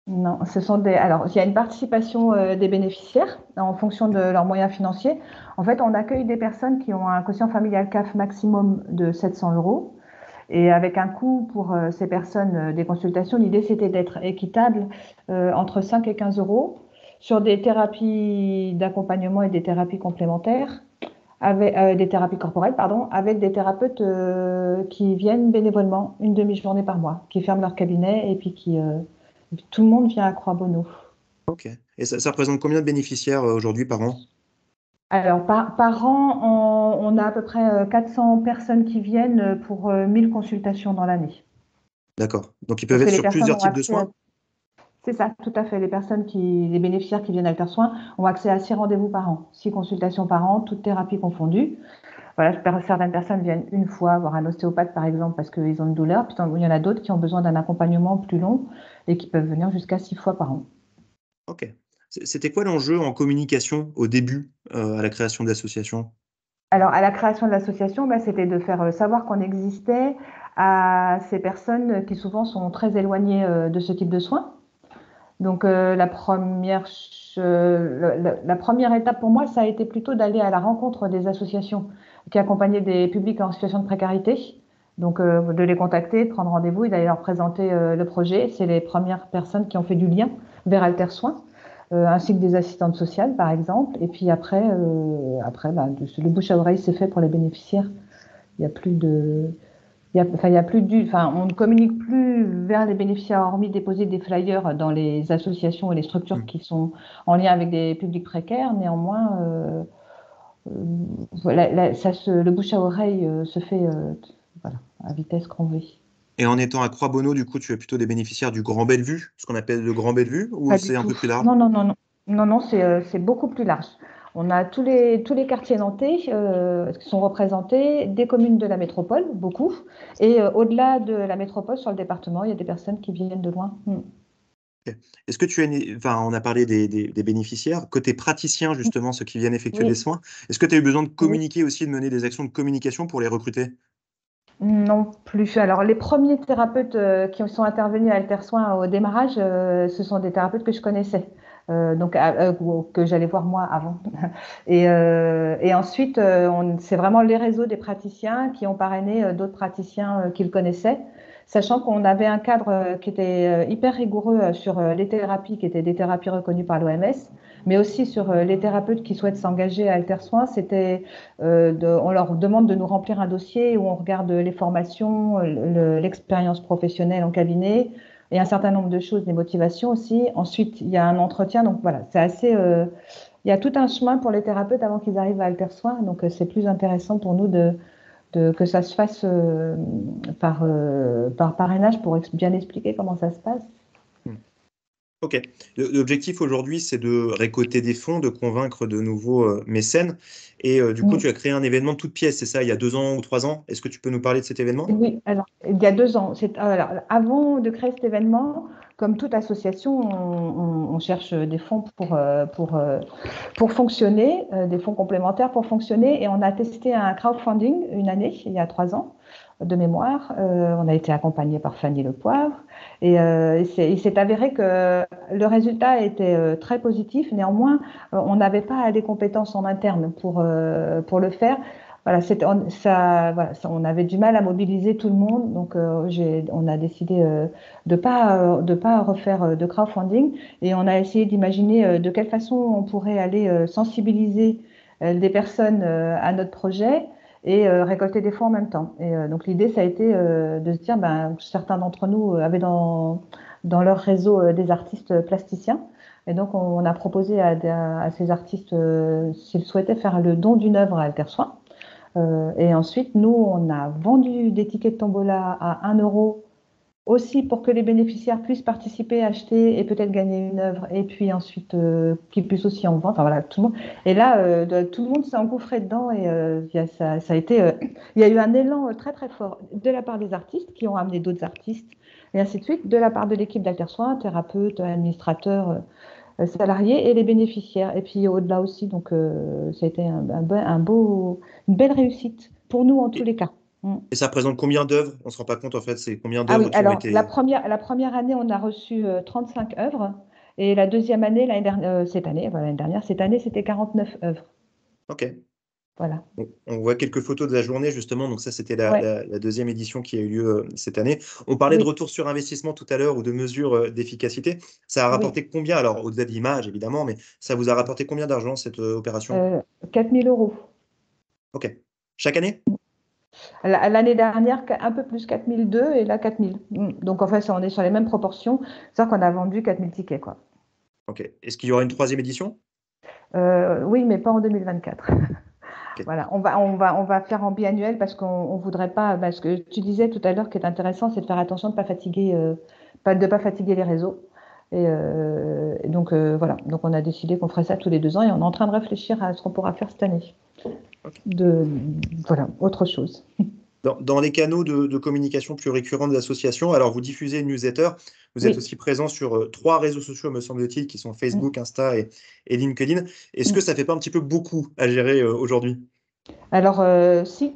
Non, ce sont des. Alors, il y a une participation des bénéficiaires en fonction de leurs moyens financiers. En fait, on accueille des personnes qui ont un quotient familial CAF maximum de 700 euros. Et avec un coût pour ces personnes des consultations, l'idée c'était d'être équitable entre 5 et 15 euros sur des thérapies d'accompagnement et des thérapies complémentaires, avec, des thérapies corporelles, pardon, avec des thérapeutes qui viennent bénévolement une demi-journée par mois, qui ferment leur cabinet et puis qui tout le monde vient à Croix-Bonneau.
Ok. Et ça représente combien de bénéficiaires aujourd'hui par an?
Alors, par an, on a à peu près 400 personnes qui viennent pour 1000 consultations dans l'année.
D'accord. Donc ils peuvent
Parce
être
que les
sur
personnes
plusieurs
ont
types de
accès à...
soins?
C'est ça, tout à fait. Les bénéficiaires qui viennent à Altersoin ont accès à 6 rendez-vous par an, 6 consultations par an, toutes thérapies confondues. Voilà, certaines personnes viennent une fois voir un ostéopathe, par exemple, parce qu'ils ont une douleur. Puis il y en a d'autres qui ont besoin d'un accompagnement plus long et qui peuvent venir jusqu'à 6 fois par an.
Ok. C'était quoi l'enjeu en communication au début, à la création de l'association?
Alors, à la création de l'association, c'était de faire savoir qu'on existait à ces personnes qui souvent sont très éloignées de ce type de soins. Donc, la première étape pour moi, ça a été plutôt d'aller à la rencontre des associations qui accompagnaient des publics en situation de précarité Donc, de les contacter, de prendre rendez-vous et d'aller leur présenter le projet. C'est les premières personnes qui ont fait du lien vers Alter Soin, ainsi que des assistantes sociales, par exemple. Et puis après, le bouche à oreille, c'est fait pour les bénéficiaires. Il n'y a plus de... on ne communique plus vers les bénéficiaires, hormis déposer des flyers dans les associations et les structures qui sont en lien avec des publics précaires. Néanmoins, le bouche à oreille se fait à vitesse grand V.
Et en étant à Croix-Bonneau, du coup, tu es plutôt des bénéficiaires du Grand Bellevue, ce qu'on appelle le Grand Bellevue, ou
Pas du
c'est un
tout.
peu plus large?
Non, non, non, non. Non, non, c'est beaucoup plus large. On a tous les quartiers nantais qui sont représentés, des communes de la métropole, beaucoup, et au-delà de la métropole, sur le département, il y a des personnes qui viennent de loin.
Est-ce que tu as, enfin, on a parlé des bénéficiaires, côté praticien, justement, ceux qui viennent effectuer des
Oui,
soins, est-ce que tu as eu besoin de
oui.
communiquer aussi, de mener des actions de communication pour les recruter?
Non plus. Alors, les premiers thérapeutes qui sont intervenus à Alter Soin au démarrage, ce sont des thérapeutes que je connaissais, ou que j'allais voir moi avant. Et ensuite, c'est vraiment les réseaux des praticiens qui ont parrainé d'autres praticiens qu'ils connaissaient, sachant qu'on avait un cadre qui était hyper rigoureux sur les thérapies, qui étaient des thérapies reconnues par l'OMS, mais aussi sur les thérapeutes qui souhaitent s'engager à Alter Soin. On leur demande de nous remplir un dossier où on regarde les formations, l'expérience professionnelle en cabinet et un certain nombre de choses, des motivations aussi. Ensuite, il y a un entretien. Donc voilà, c'est assez. Il y a tout un chemin pour les thérapeutes avant qu'ils arrivent à Alter Soin. Donc c'est plus intéressant pour nous que ça se fasse par parrainage pour bien expliquer comment ça se passe.
Ok. L'objectif aujourd'hui, c'est de récolter des fonds, de convaincre de nouveaux mécènes. Et du coup, tu as créé un événement de toutes pièces, c'est ça, il y a 2 ans ou 3 ans. Est-ce que tu peux nous parler de cet événement?
Oui, alors, il y a 2 ans. Alors, avant de créer cet événement, comme toute association, on cherche des fonds pour fonctionner, des fonds complémentaires pour fonctionner. Et on a testé un crowdfunding une année, il y a 3 ans, de mémoire. On a été accompagné par Fanny Le Poivre. Et il s'est avéré que le résultat était très positif. Néanmoins, on n'avait pas les compétences en interne pour le faire. Voilà, on avait du mal à mobiliser tout le monde, donc on a décidé de pas refaire de crowdfunding et on a essayé d'imaginer de quelle façon on pourrait aller sensibiliser des personnes à notre projet et récolter des fonds en même temps. Et donc l'idée, ça a été de se dire, certains d'entre nous avaient dans leur réseau des artistes plasticiens. Et donc, on a proposé à ces artistes, s'ils souhaitaient faire le don d'une œuvre à Alter Soin. Et ensuite, nous, on a vendu des tickets de tombola à 1 euro aussi pour que les bénéficiaires puissent participer, acheter et peut-être gagner une œuvre. Et puis ensuite, qu'ils puissent aussi en vendre. Enfin voilà, tout le monde. Et là, tout le monde s'est engouffré dedans et ça a été. Il y a eu un élan très très fort de la part des artistes qui ont amené d'autres artistes et ainsi de suite, de la part de l'équipe d'Alter Soin, thérapeutes, administrateurs. Salariés et les bénéficiaires. Et puis au-delà aussi, donc ça a été une belle réussite pour nous en tous
Et,
les cas.
et ça représente combien d'œuvres? On ne se rend pas compte, en fait, c'est combien
Ah oui,
d'œuvres qui ont
alors la
été…
première année, on a reçu 35 œuvres. Et la deuxième année, cette année, c'était 49 œuvres.
Ok.
Voilà.
On voit quelques photos de la journée, justement. Donc ça, c'était la,
Ouais,
la deuxième édition qui a eu lieu cette année. On parlait de
oui,
retour sur investissement tout à l'heure ou de mesures d'efficacité. Ça a
oui.
rapporté combien? Alors, au-delà de l'image, évidemment, mais ça vous a rapporté combien d'argent, cette opération?
4 000 euros.
Ok. Chaque année?
L'année dernière, un peu plus, 4 002 et là 4 000. Donc en fait, on est sur les mêmes proportions. C'est-à-dire qu'on a vendu 4 000 tickets, quoi.
Ok. Est-ce qu'il y aura une troisième édition?
Oui, mais pas en 2024.
Ok.
Voilà, on va faire en biannuel parce qu'on voudrait pas, parce que tu disais tout à l'heure qui est intéressant, c'est de faire attention de ne pas fatiguer les réseaux. Et donc voilà, donc on a décidé qu'on ferait ça tous les 2 ans et on est en train de réfléchir à ce qu'on pourra faire cette année.
Ok.
Voilà, autre chose.
Dans les canaux de communication plus récurrents de l'association, alors vous diffusez une newsletter, vous êtes
Oui.
aussi présent sur 3 réseaux sociaux, me semble-t-il, qui sont
Mm,
Facebook, Insta et LinkedIn. Est-ce que
mm.
ça fait pas un petit peu beaucoup à gérer aujourd'hui?
Alors, si,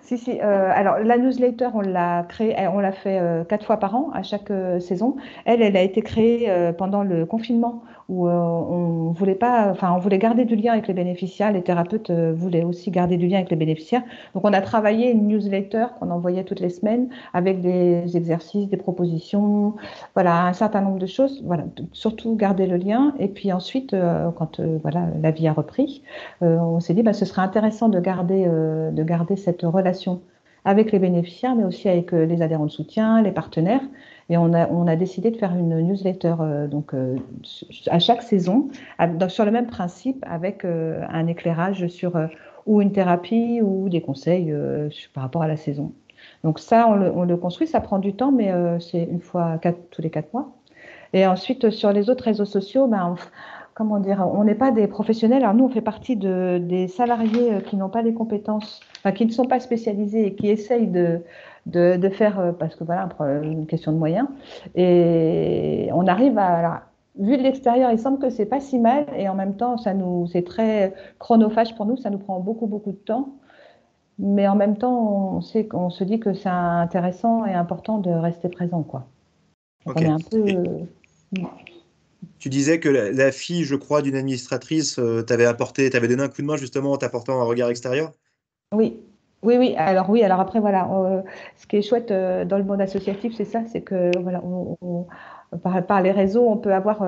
si. Alors, la newsletter, on l'a créée, on l'a fait 4 fois par an, à chaque saison. Elle a été créée pendant le confinement, où on voulait pas, enfin, on voulait garder du lien avec les bénéficiaires. Les thérapeutes voulaient aussi garder du lien avec les bénéficiaires. Donc, on a travaillé une newsletter qu'on envoyait toutes les semaines avec des exercices, des propositions, voilà, un certain nombre de choses. Voilà, surtout garder le lien. Et puis ensuite, quand voilà, la vie a repris, on s'est dit bah, ce serait intéressant de garder cette relation avec les bénéficiaires, mais aussi avec les adhérents de soutien, les partenaires. Et on a décidé de faire une newsletter à chaque saison, sur le même principe, avec un éclairage sur ou une thérapie ou des conseils par rapport à la saison. Donc ça, on le construit, ça prend du temps, mais c'est une fois tous les 4 mois. Et ensuite, sur les autres réseaux sociaux, ben, comment dire, on n'est pas des professionnels. Alors nous, on fait partie des salariés qui n'ont pas les compétences, enfin, qui ne sont pas spécialisés et qui essayent de faire, parce que voilà, une question de moyens. Et on arrive alors, vu de l'extérieur, il semble que c'est pas si mal, et en même temps, c'est très chronophage pour nous, ça nous prend beaucoup, beaucoup de temps. Mais en même temps, on se dit que c'est intéressant et important de rester présent, quoi. Donc
Ok.
on est un peu.
Tu disais que la fille, je crois, d'une administratrice t'avait donné un coup de main justement en t'apportant un regard extérieur.
Oui, oui. Alors après, voilà, ce qui est chouette dans le monde associatif, c'est ça, c'est que voilà, par les réseaux, on peut avoir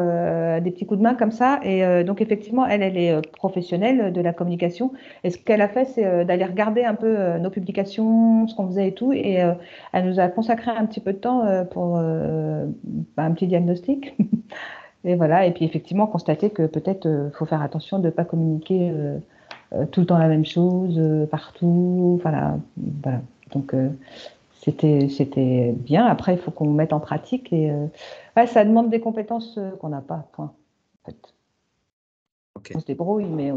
des petits coups de main comme ça. Et donc, effectivement, elle est professionnelle de la communication. Et ce qu'elle a fait, c'est d'aller regarder un peu nos publications, ce qu'on faisait et tout. Et elle nous a consacré un petit peu de temps pour un petit diagnostic. Et voilà, et puis effectivement, constater que peut-être faut faire attention de ne pas communiquer tout le temps la même chose, partout. Voilà, voilà. Donc, c'était bien. Après, il faut qu'on mette en pratique. Et ouais, ça demande des compétences qu'on n'a pas, point. En fait.
Ok.
On se débrouille, mais.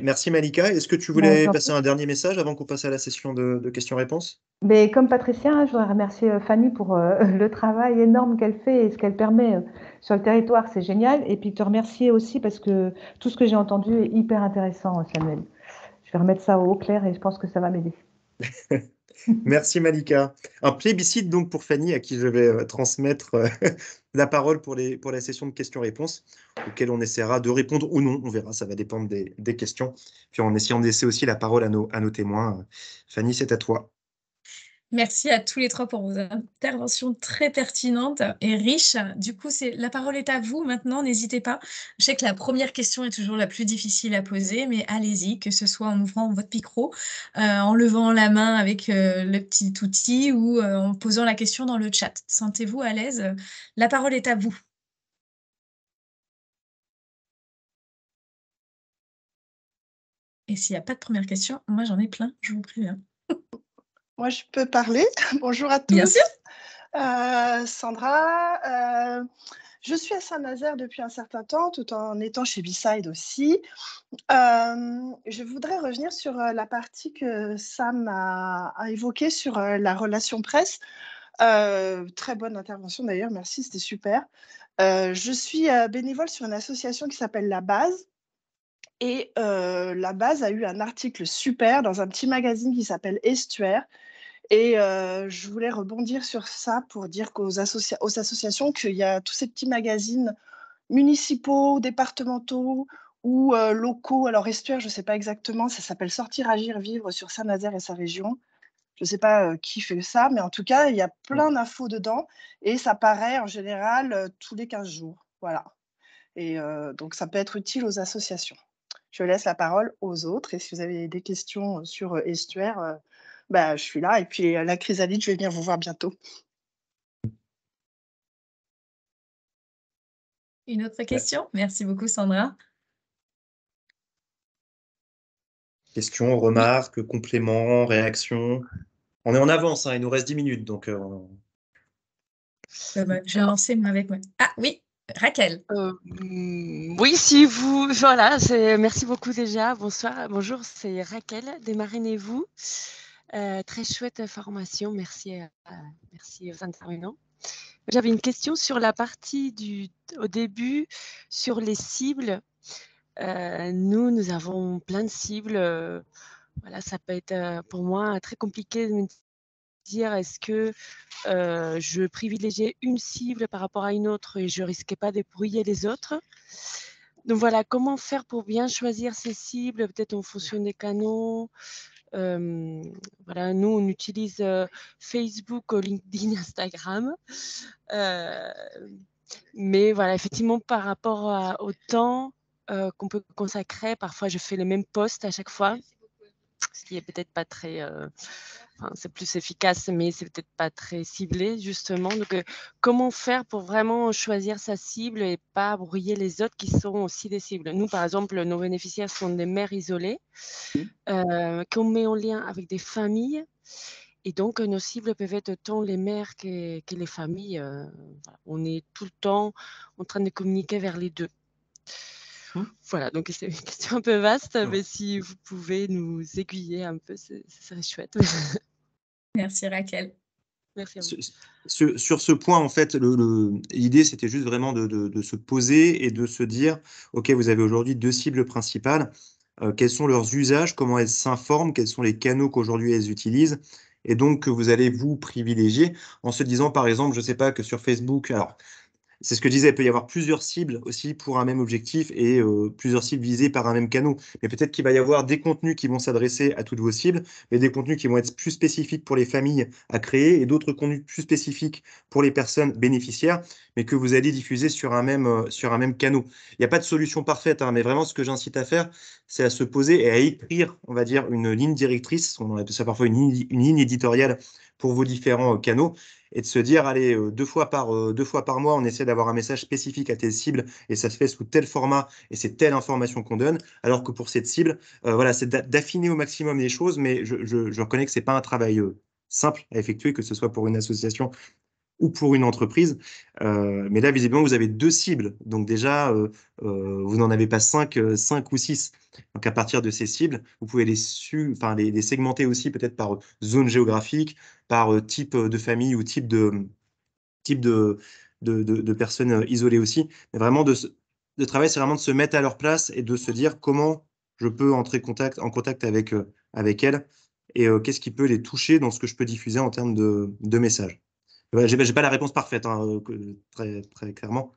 Merci Malika. Est-ce que tu
Ben, je
voulais
vous en
passer
prie.
un dernier message avant qu'on passe à la session de questions-réponses?
Mais comme Patricia, hein, je voudrais remercier Fanny pour le travail énorme qu'elle fait et ce qu'elle permet sur le territoire. C'est génial. Et puis te remercier aussi parce que tout ce que j'ai entendu est hyper intéressant, Samuel. Je vais remettre ça au clair et je pense que ça va m'aider.
Merci Malika. Un plébiscite donc pour Fanny à qui je vais transmettre la parole pour la session de questions-réponses auquel on essaiera de répondre ou non. On verra, ça va dépendre des questions. Puis en essayant de laisser aussi la parole à nos témoins. Fanny, c'est à toi.
Merci à tous les trois pour vos interventions très pertinentes et riches. Du coup, la parole est à vous maintenant, n'hésitez pas. Je sais que la première question est toujours la plus difficile à poser, mais allez-y, que ce soit en ouvrant votre micro, en levant la main avec le petit outil ou en posant la question dans le chat. Sentez-vous à l'aise. La parole est à vous. Et s'il n'y a pas de première question, moi j'en ai plein, je vous préviens.
Moi, je peux parler. Bonjour à tous.
Bien sûr.
Sandra, je suis à Saint-Nazaire depuis un certain temps, tout en étant chez B-Side aussi. Je voudrais revenir sur la partie que Sam a évoquée sur la relation presse. Très bonne intervention d'ailleurs, merci, c'était super. Je suis bénévole sur une association qui s'appelle La Base. Et La Base a eu un article super dans un petit magazine qui s'appelle Estuaire. Et je voulais rebondir sur ça pour dire aux associations qu'il y a tous ces petits magazines municipaux, départementaux ou locaux. Alors, Estuaire, je ne sais pas exactement, ça s'appelle Sortir, Agir, Vivre sur Saint-Nazaire et sa région. Je ne sais pas qui fait ça, mais en tout cas, il y a plein d'infos dedans et ça paraît en général tous les 15 jours. Voilà. Et donc, ça peut être utile aux associations. Je laisse la parole aux autres et si vous avez des questions sur Estuaire, je suis là. Et puis, la chrysalide, je vais venir vous voir bientôt.
Une autre question? Merci beaucoup, Sandra.
Questions, remarques, compléments, réactions? On est en avance, hein, il nous reste 10 minutes. Donc,
je vais lancer avec moi. Ah oui, Raquel.
Oui, si vous... Voilà, merci beaucoup déjà. Bonjour, c'est Raquel, Démarrez-vous. Très chouette formation, merci aux intervenants. J'avais une question sur la partie au début, sur les cibles. nous avons plein de cibles. Voilà, ça peut être pour moi très compliqué de me dire est-ce que je privilégiais une cible par rapport à une autre et je risquais pas de brouiller les autres. Donc voilà, comment faire pour bien choisir ces cibles, peut-être en fonction des canaux. Voilà, nous, on utilise Facebook, LinkedIn, Instagram. Mais voilà, effectivement, par rapport au temps qu'on peut consacrer, parfois je fais les mêmes posts à chaque fois, ce qui est peut-être pas très... c'est plus efficace, mais c'est peut-être pas très ciblé, justement. Donc, comment faire pour vraiment choisir sa cible et pas brouiller les autres qui sont aussi des cibles? Nous, par exemple, nos bénéficiaires sont des mères isolées qu'on met en lien avec des familles. Et donc, nos cibles peuvent être tant les mères que les familles. Voilà. On est tout le temps en train de communiquer vers les deux. Voilà, donc c'est une question un peu vaste, mais si vous pouvez nous aiguiller un peu, ce serait chouette.
Merci Raquel.
Merci à vous.
Sur ce point, en fait, l'idée, c'était juste vraiment de se poser et de se dire, OK, vous avez aujourd'hui 2 cibles principales. Quels sont leurs usages, comment elles s'informent, quels sont les canaux qu'aujourd'hui elles utilisent, et donc que vous allez vous privilégier en se disant, par exemple, je ne sais pas, que sur Facebook, alors c'est ce que je disais, il peut y avoir plusieurs cibles aussi pour un même objectif et plusieurs cibles visées par un même canal. Mais peut-être qu'il va y avoir des contenus qui vont s'adresser à toutes vos cibles, mais des contenus qui vont être plus spécifiques pour les familles à créer et d'autres contenus plus spécifiques pour les personnes bénéficiaires, mais que vous allez diffuser sur un même canal. Il n'y a pas de solution parfaite, hein, mais vraiment ce que j'incite à faire, c'est à se poser et à écrire, on va dire, une ligne directrice, on appelle ça parfois une ligne éditoriale pour vos différents canaux, et de se dire, allez, 2 fois par mois, on essaie d'avoir un message spécifique à telle cible, et ça se fait sous tel format, et c'est telle information qu'on donne, alors que pour cette cible, voilà, c'est d'affiner au maximum les choses, mais je reconnais que c'est pas un travail simple à effectuer, que ce soit pour une association ou pour une entreprise. Mais là, visiblement, vous avez 2 cibles. Donc déjà, vous n'en avez pas 5 ou 6. Donc à partir de ces cibles, vous pouvez les segmenter aussi peut-être par zone géographique, par type de famille ou type de personnes isolées aussi. Mais vraiment, de travail, c'est vraiment de se mettre à leur place et de se dire comment je peux entrer en contact avec elles et qu'est-ce qui peut les toucher dans ce que je peux diffuser en termes de messages. Ouais, j'ai pas la réponse parfaite, hein, très, très clairement.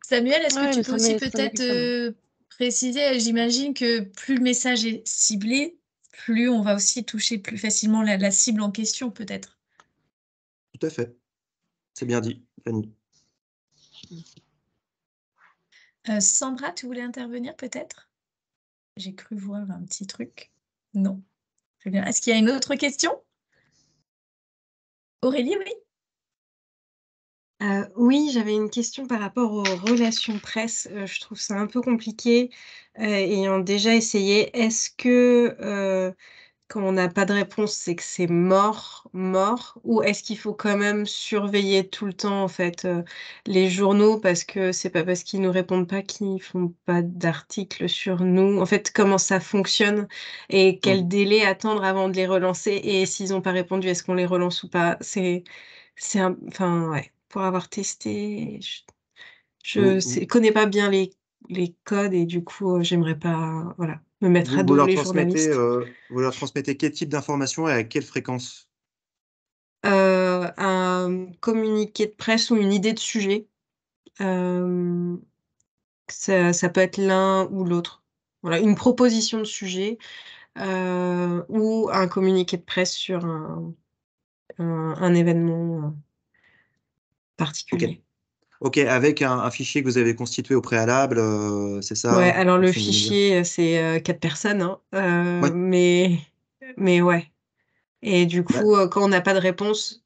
Samuel, est-ce que
Ouais,
tu
mais
peux
ça
aussi
m'aide
peut-être
justement.
préciser, j'imagine que plus le message est ciblé, plus on va aussi toucher plus facilement la cible en question, peut-être.
Tout à fait. C'est bien dit, Fanny.
Sandra, tu voulais intervenir peut-être? J'ai cru voir un petit truc. Non. Très bien. Est-ce qu'il y a une autre question? Aurélie, oui?
Oui, j'avais une question par rapport aux relations presse. Je trouve ça un peu compliqué, ayant déjà essayé. Est-ce que, quand on n'a pas de réponse, c'est que c'est mort, mort? Ou est-ce qu'il faut quand même surveiller tout le temps, en fait, les journaux? Parce que c'est pas parce qu'ils nous répondent pas qu'ils font pas d'articles sur nous. En fait, comment ça fonctionne et quel délai attendre avant de les relancer? Et s'ils ont pas répondu, est-ce qu'on les relance ou pas? C'est un enfin, ouais, pour avoir testé, je
Vous,
connais pas bien les codes et du coup, j'aimerais pas, voilà, me mettre à
vous
dos
leur
les
transmettez,
journalistes.
quel type d'informations et à quelle fréquence?
Un communiqué de presse ou une idée de sujet, hem, ça peut être l'un ou l'autre. Voilà, une proposition de sujet, ou un communiqué de presse sur un événement,
OK.
particulier.
OK, avec un fichier que vous avez constitué au préalable, c'est
Ouais,
ça?
alors
En
le
fonction des médias?
fichier, c'est, 4 personnes, hein,
Ouais.
mais ouais, et du
Bah,
coup, quand on n'a pas de réponse,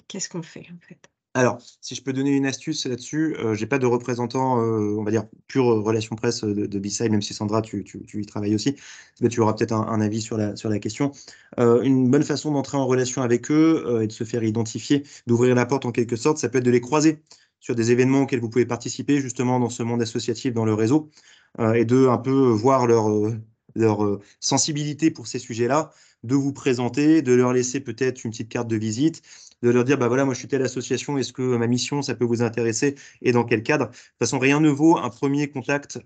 qu'est-ce qu'on fait, en fait?
alors, si je peux donner une astuce là-dessus, j'ai pas de représentant, on va dire, pure relation presse de B-Side, même si Sandra, tu y travailles aussi. Mais tu auras peut-être un avis sur la question. Une bonne façon d'entrer en relation avec eux et de se faire identifier, d'ouvrir la porte en quelque sorte, ça peut être de les croiser sur des événements auxquels vous pouvez participer, justement, dans ce monde associatif, dans le réseau, et de un peu voir leur sensibilité pour ces sujets-là, de vous présenter, de leur laisser peut-être une petite carte de visite de leur dire, bah voilà, moi je suis telle association, est-ce que ma mission, ça peut vous intéresser et dans quel cadre? De toute façon, rien ne vaut un premier contact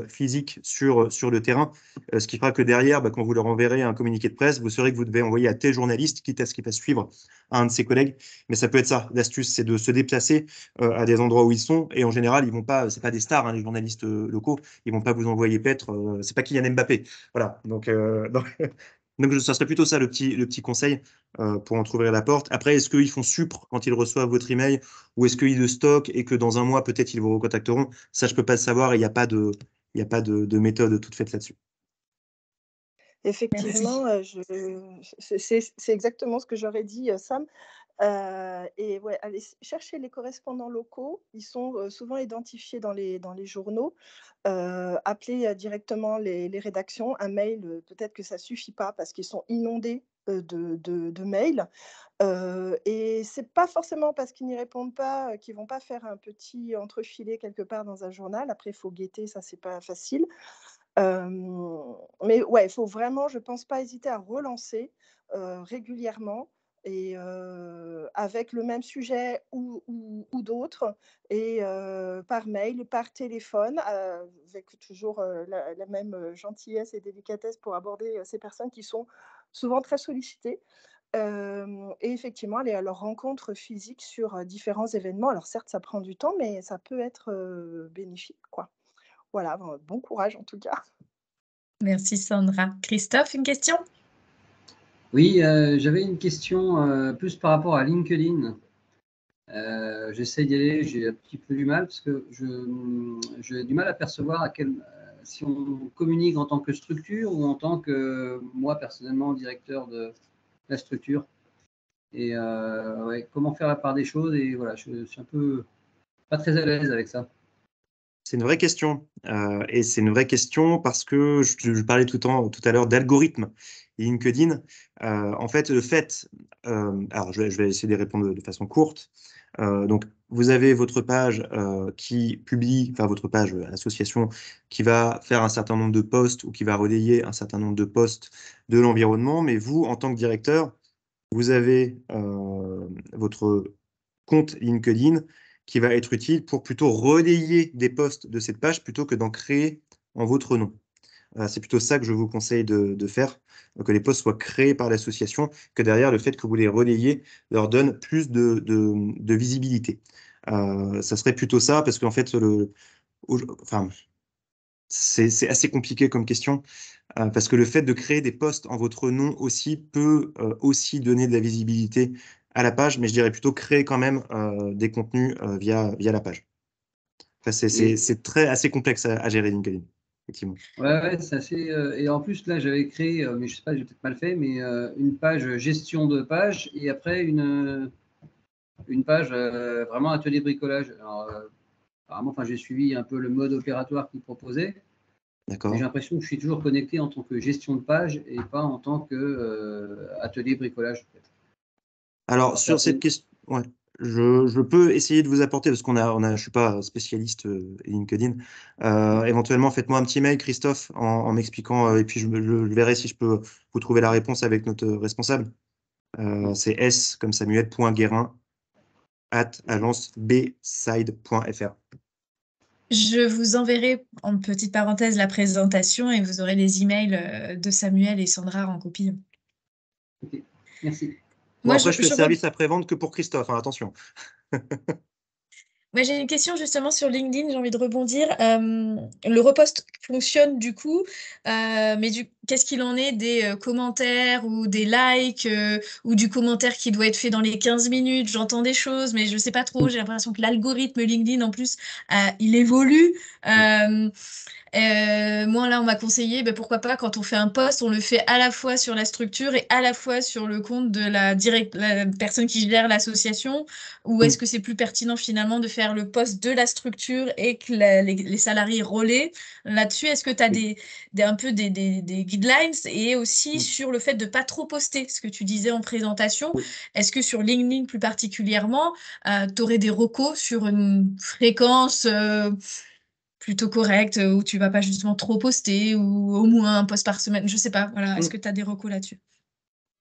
physique sur le terrain, ce qui fera que derrière, bah, quand vous leur enverrez un communiqué de presse, vous saurez que vous devez envoyer à tel journaliste, quitte à ce qu'il fasse suivre à un de ses collègues. Mais ça peut être ça, l'astuce, c'est de se déplacer à des endroits où ils sont, et en général, ils vont pas, c'est pas des stars, hein, les journalistes locaux, ils vont pas vous envoyer paître, c'est pas Kylian Mbappé. Voilà, donc ça serait plutôt ça le petit conseil pour entrouvrir la porte. Après, est-ce qu'ils font supre quand ils reçoivent votre email ou est-ce qu'ils le stockent et que dans un mois, peut-être, ils vous recontacteront? Ça, je peux pas le savoir et il n'y a pas de méthode toute faite là-dessus.
Effectivement, c'est exactement ce que j'aurais dit, Sam. Et ouais, aller chercher les correspondants locaux, ils sont souvent identifiés dans les journaux. Appeler directement les rédactions, un mail, peut-être que ça suffit pas parce qu'ils sont inondés de mails. Et c'est pas forcément parce qu'ils n'y répondent pas qu'ils vont pas faire un petit entrefilet quelque part dans un journal. Après, il faut guetter, ça c'est pas facile. Mais ouais, il faut vraiment, je pense, pas hésiter à relancer régulièrement et avec le même sujet ou d'autres et par mail, par téléphone, avec toujours la même gentillesse et délicatesse pour aborder ces personnes qui sont souvent très sollicitées. Et effectivement, aller à leur rencontre physique sur différents événements. Alors certes, ça prend du temps, mais ça peut être bénéfique, quoi. Voilà, bon courage en tout cas.
Merci Sandra. Christophe, une question?
Oui, j'avais une question plus par rapport à LinkedIn. J'essaie d'y aller, j'ai un petit peu du mal parce que j'ai du mal à percevoir si on communique en tant que structure ou en tant que moi personnellement directeur de la structure. Et ouais, comment faire la part des choses, et voilà, je suis un peu pas très à l'aise avec ça.
C'est une vraie question. Et c'est une vraie question parce que je parlais tout à l'heure d'algorithme LinkedIn. En fait, alors je vais essayer de répondre de façon courte. Donc, vous avez votre page qui publie, enfin votre page association qui va faire un certain nombre de posts ou qui va relayer un certain nombre de posts de l'environnement. Mais vous, en tant que directeur, vous avez votre compte LinkedIn qui va être utile pour plutôt relayer des posts de cette page plutôt que d'en créer en votre nom. C'est plutôt ça que je vous conseille de faire, que les posts soient créés par l'association, que derrière, le fait que vous les relayez leur donne plus de visibilité. Ça serait plutôt ça, parce qu'en fait, enfin, c'est assez compliqué comme question, parce que le fait de créer des posts en votre nom aussi peut aussi donner de la visibilité à la page, mais je dirais plutôt créer quand même des contenus via la page. Enfin, c'est assez complexe à gérer LinkedIn, effectivement.
Ouais, c'est assez. Et en plus, là, j'avais créé, mais je sais pas, j'ai peut-être mal fait, mais une page gestion de page et après une page vraiment atelier bricolage. Alors, apparemment, enfin, j'ai suivi un peu le mode opératoire qu'il proposait. Mais
D'accord.
j'ai l'impression que je suis toujours connecté en tant que gestion de page et pas en tant que atelier bricolage.
Alors, sur cette question, ouais, je peux essayer de vous apporter, parce je suis pas spécialiste LinkedIn. Éventuellement, faites-moi un petit mail, Christophe, en m'expliquant, et puis je verrai si je peux vous trouver la réponse avec notre responsable. C'est s comme samuel.guérin@agencebside.fr.
Je vous enverrai en petite parenthèse la présentation et vous aurez les emails de Samuel et Sandra en copie.
Ok, merci.
Bon,
Moi,
après, je fais le service après-vente que pour Christophe, hein, attention.
Moi, j'ai une question justement sur LinkedIn, j'ai envie de rebondir. Le repost fonctionne du coup, mais qu'est-ce qu'il en est des commentaires ou des likes ou du commentaire qui doit être fait dans les 15 minutes? J'entends des choses, mais je ne sais pas trop. J'ai l'impression que l'algorithme LinkedIn, en plus, il évolue. Moi, là, on m'a conseillé, pourquoi pas, quand on fait un post, on le fait à la fois sur la structure et à la fois sur le compte de la personne qui gère l'association, ou est-ce que c'est plus pertinent finalement de faire le post de la structure et que les salariés relaient là-dessus? Est-ce que tu as un peu des guidelines et aussi sur le fait de ne pas trop poster, ce que tu disais en présentation? Est-ce que sur LinkedIn plus particulièrement, tu aurais des recos sur une fréquence plutôt correcte, où tu vas pas justement trop poster, ou au moins un post par semaine, je sais pas, voilà. Est-ce que tu as des recos là-dessus?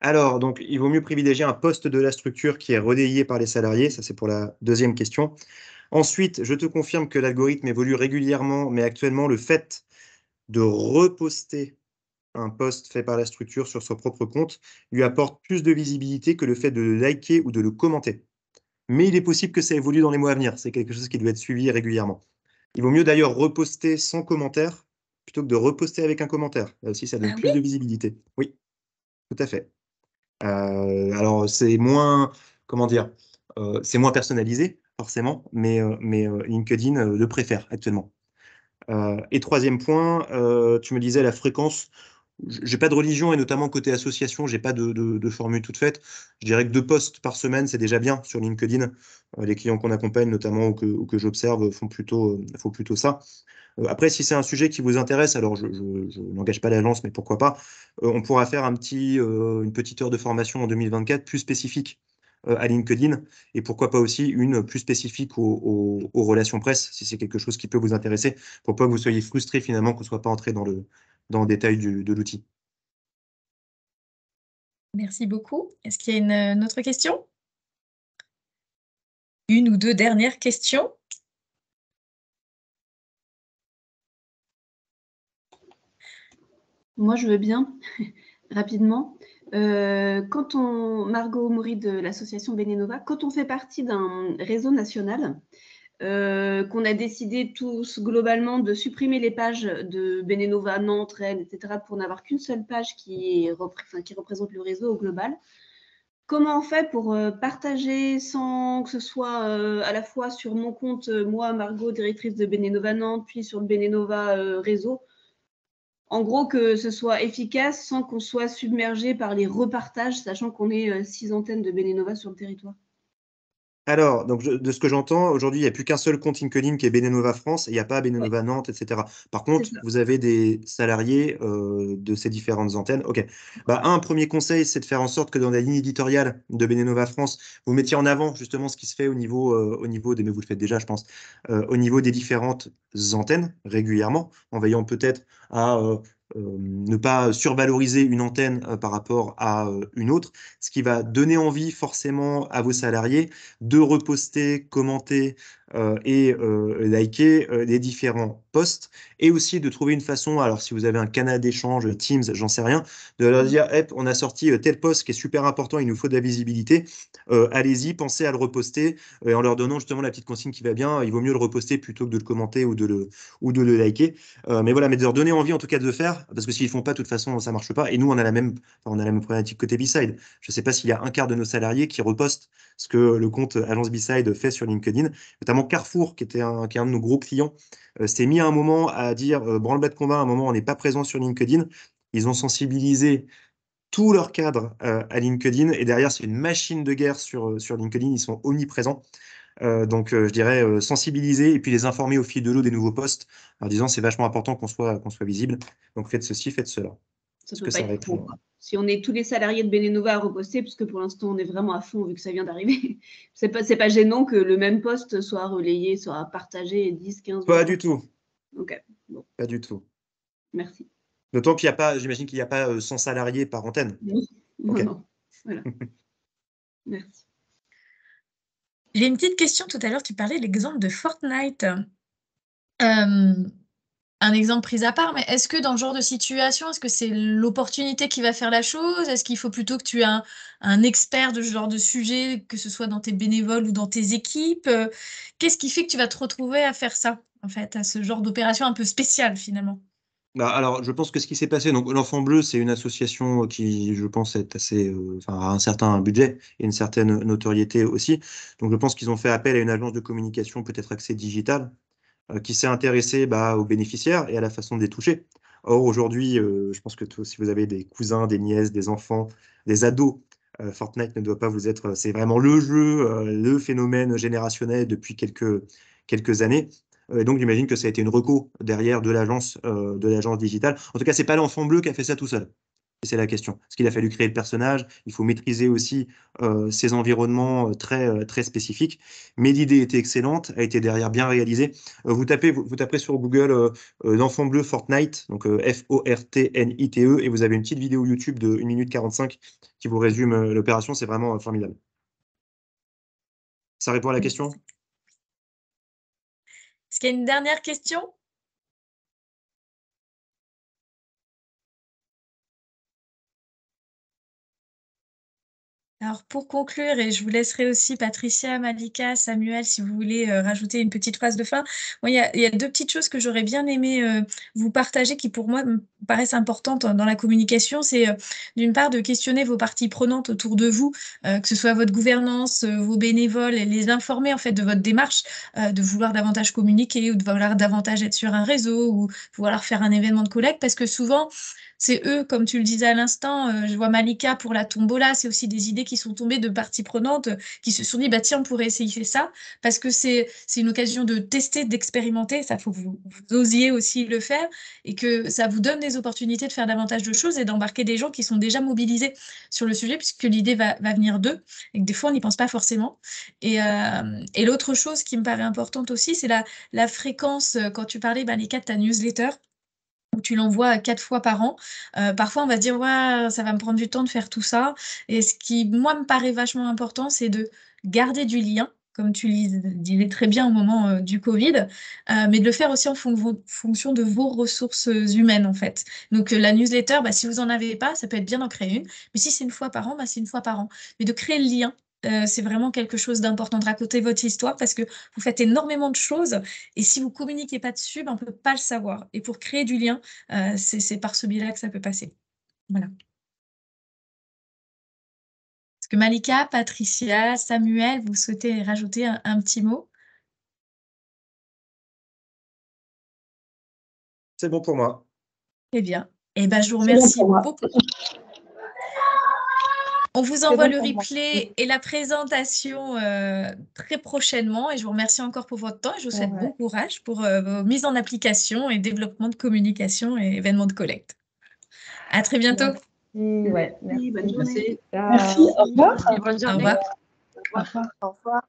Alors, donc, il vaut mieux privilégier un poste de la structure qui est relayé par les salariés. Ça, c'est pour la deuxième question. Ensuite, je te confirme que l'algorithme évolue régulièrement, mais actuellement, le fait de reposter un post fait par la structure sur son propre compte lui apporte plus de visibilité que le fait de le liker ou de le commenter. Mais il est possible que ça évolue dans les mois à venir. C'est quelque chose qui doit être suivi régulièrement. Il vaut mieux d'ailleurs reposter sans commentaire plutôt que de reposter avec un commentaire. Là aussi, ça donne
Ah
plus
oui?
de visibilité. Oui, tout à fait. Alors, c'est moins, comment dire, c'est moins personnalisé, forcément, mais LinkedIn le préfère actuellement. Et troisième point, tu me disais la fréquence. J'ai pas de religion et notamment côté association, j'ai pas de formule toute faite. Je dirais que 2 posts par semaine, c'est déjà bien sur LinkedIn. Les clients qu'on accompagne notamment ou que j'observe font plutôt ça. Après, si c'est un sujet qui vous intéresse, alors je n'engage pas l'agence, mais pourquoi pas, on pourra faire une petite heure de formation en 2024 plus spécifique à LinkedIn et pourquoi pas aussi une plus spécifique aux relations presse, si c'est quelque chose qui peut vous intéresser, pour pas que vous soyez frustré finalement qu'on ne soit pas entré dans le détail de l'outil.
Merci beaucoup. Est-ce qu'il y a une autre question? Une ou deux dernières questions?
Moi, je veux bien, rapidement. Margot Maury de l'association Benenova, quand on fait partie d'un réseau national, qu'on a décidé tous globalement de supprimer les pages de Benenova, Nantes, Rennes, etc., pour n'avoir qu'une seule page qui représente le réseau au global, comment on fait pour partager sans que ce soit à la fois sur mon compte, moi, Margot, directrice de Benenova Nantes, puis sur le Benenova réseau, en gros, que ce soit efficace sans qu'on soit submergé par les repartages, sachant qu'on est 6 antennes de Benenova sur le territoire.
Alors, donc, de ce que j'entends, aujourd'hui, il n'y a plus qu'un seul compte LinkedIn qui est Benenova France, et il n'y a pas Benenova Nantes, etc. Par contre,
ça.
vous avez des salariés de ces différentes antennes. OK. Bah, un premier conseil, c'est de faire en sorte que dans la ligne éditoriale de Benenova France, vous mettiez en avant justement ce qui se fait au niveau des, mais vous le faites déjà, je pense, au niveau des différentes antennes régulièrement, en veillant peut-être à ne pas survaloriser une antenne par rapport à une autre, ce qui va donner envie forcément à vos salariés de reposter, commenter et liker les différents posts et aussi de trouver une façon, alors si vous avez un canal d'échange, Teams, j'en sais rien, de leur dire, hey, on a sorti tel post qui est super important, il nous faut de la visibilité, allez-y, pensez à le reposter en leur donnant justement la petite consigne qui va bien, il vaut mieux le reposter plutôt que de le commenter ou de le liker. Mais voilà, mais de leur donner envie en tout cas de le faire, parce que s'ils ne font pas, de toute façon, ça ne marche pas. Et nous, on a la même problématique côté B-Side. Je ne sais pas s'il y a un quart de nos salariés qui repostent ce que le compte Agence B-Side fait sur LinkedIn, notamment Carrefour, qui est un de nos gros clients, s'est mis à un moment à dire branle-bas de combat, à un moment, on n'est pas présent sur LinkedIn. Ils ont sensibilisé tout leur cadre à LinkedIn, et derrière, c'est une machine de guerre sur LinkedIn, ils sont omniprésents. Donc, je dirais sensibiliser et puis les informer au fil de l'eau des nouveaux posts en disant c'est vachement important qu'on soit visible. Donc, faites ceci, faites cela.
Ça
Est-ce
peut
que
pas
ça
être
répond?
trop, quoi. Si on est tous les salariés de Benenova à reposter, puisque pour l'instant on est vraiment à fond vu que ça vient d'arriver, c'est pas gênant que le même post soit relayé, soit partagé 10, 15, 20
Pas
fois.
du tout.
Ok, bon,
Pas du tout.
merci.
D'autant qu'il n'y a pas, j'imagine qu'il n'y a pas 100 salariés par antenne.
Non,
Ok.
non. Voilà. Merci.
J'ai une petite question tout à l'heure, tu parlais de l'exemple de Fortnite. Un exemple pris à part, mais est-ce que dans ce genre de situation, est-ce que c'est l'opportunité qui va faire la chose? Est-ce qu'il faut plutôt que tu aies un expert de ce genre de sujet, que ce soit dans tes bénévoles ou dans tes équipes? Qu'est-ce qui fait que tu vas te retrouver à faire ça, en fait, à ce genre d'opération un peu spéciale finalement?
Bah, alors, je pense que ce qui s'est passé, donc l'Enfant Bleu, c'est une association qui, je pense, est assez, a un certain budget et une certaine notoriété aussi. Donc, je pense qu'ils ont fait appel à une agence de communication, peut-être axée digitale, qui s'est intéressée aux bénéficiaires et à la façon de les toucher. Or, aujourd'hui, je pense que si vous avez des cousins, des nièces, des enfants, des ados, Fortnite ne doit pas vous être. C'est vraiment le jeu, le phénomène générationnel depuis quelques années. Et donc, j'imagine que ça a été une reco derrière de l'agence digitale. En tout cas, c'est pas l'Enfant Bleu qui a fait ça tout seul. C'est la question. Parce qu'il a fallu créer le personnage, il faut maîtriser aussi ces environnements très spécifiques. Mais l'idée était excellente, a été derrière bien réalisée. Vous taperez sur Google l'enfant bleu Fortnite, donc Fortnite, et vous avez une petite vidéo YouTube de 1 minute 45 qui vous résume l'opération. C'est vraiment formidable. Ça répond à la question?
Est-ce qu'il y a une dernière question? Alors, pour conclure, et je vous laisserai aussi Patricia, Malika, Samuel, si vous voulez rajouter une petite phrase de fin. Moi, il y a deux petites choses que j'aurais bien aimé vous partager qui, pour moi, me paraissent importantes dans la communication. C'est d'une part de questionner vos parties prenantes autour de vous, que ce soit votre gouvernance, vos bénévoles, et les informer en fait de votre démarche, de vouloir davantage communiquer ou de vouloir davantage être sur un réseau ou vouloir faire un événement de collecte, parce que souvent, c'est eux, comme tu le disais à l'instant, je vois Malika pour la tombola, c'est aussi des idées qui sont tombées de parties prenantes qui se sont dit, bah tiens, on pourrait essayer ça, parce que c'est une occasion de tester, d'expérimenter, ça faut que vous osiez aussi le faire, et que ça vous donne des opportunités de faire davantage de choses et d'embarquer des gens qui sont déjà mobilisés sur le sujet, puisque l'idée va venir d'eux, et que des fois, on n'y pense pas forcément. Et l'autre chose qui me paraît importante aussi, c'est la fréquence, quand tu parlais, Malika, de ta newsletter, où tu l'envoies 4 fois par an. Parfois, on va se dire, ouais, ça va me prendre du temps de faire tout ça. Et ce qui, moi, me paraît vachement important, c'est de garder du lien, comme tu disais très bien au moment du Covid, mais de le faire aussi en fonction de vos ressources humaines, en fait. Donc, la newsletter, bah, si vous n'en avez pas, ça peut être bien d'en créer une. Mais si c'est une fois par an, bah, c'est une fois par an. Mais de créer le lien, c'est vraiment quelque chose d'important, de raconter votre histoire, parce que vous faites énormément de choses. Et si vous ne communiquez pas dessus, ben, on ne peut pas le savoir. Et pour créer du lien, c'est par ce biais-là que ça peut passer. Voilà. Est-ce que Malika, Patricia, Samuel, vous souhaitez rajouter un petit mot?
C'est bon pour moi.
Eh bien, je vous remercie beaucoup. On vous envoie le replay et la présentation très prochainement. Et je vous remercie encore pour votre temps. Et je vous souhaite bon courage pour vos mises en application et développement de communication et événements de collecte. À très bientôt.
Merci.
Bonne journée.
Merci, au revoir.
Bonne
Au
journée.
revoir.
Au revoir.
Au revoir.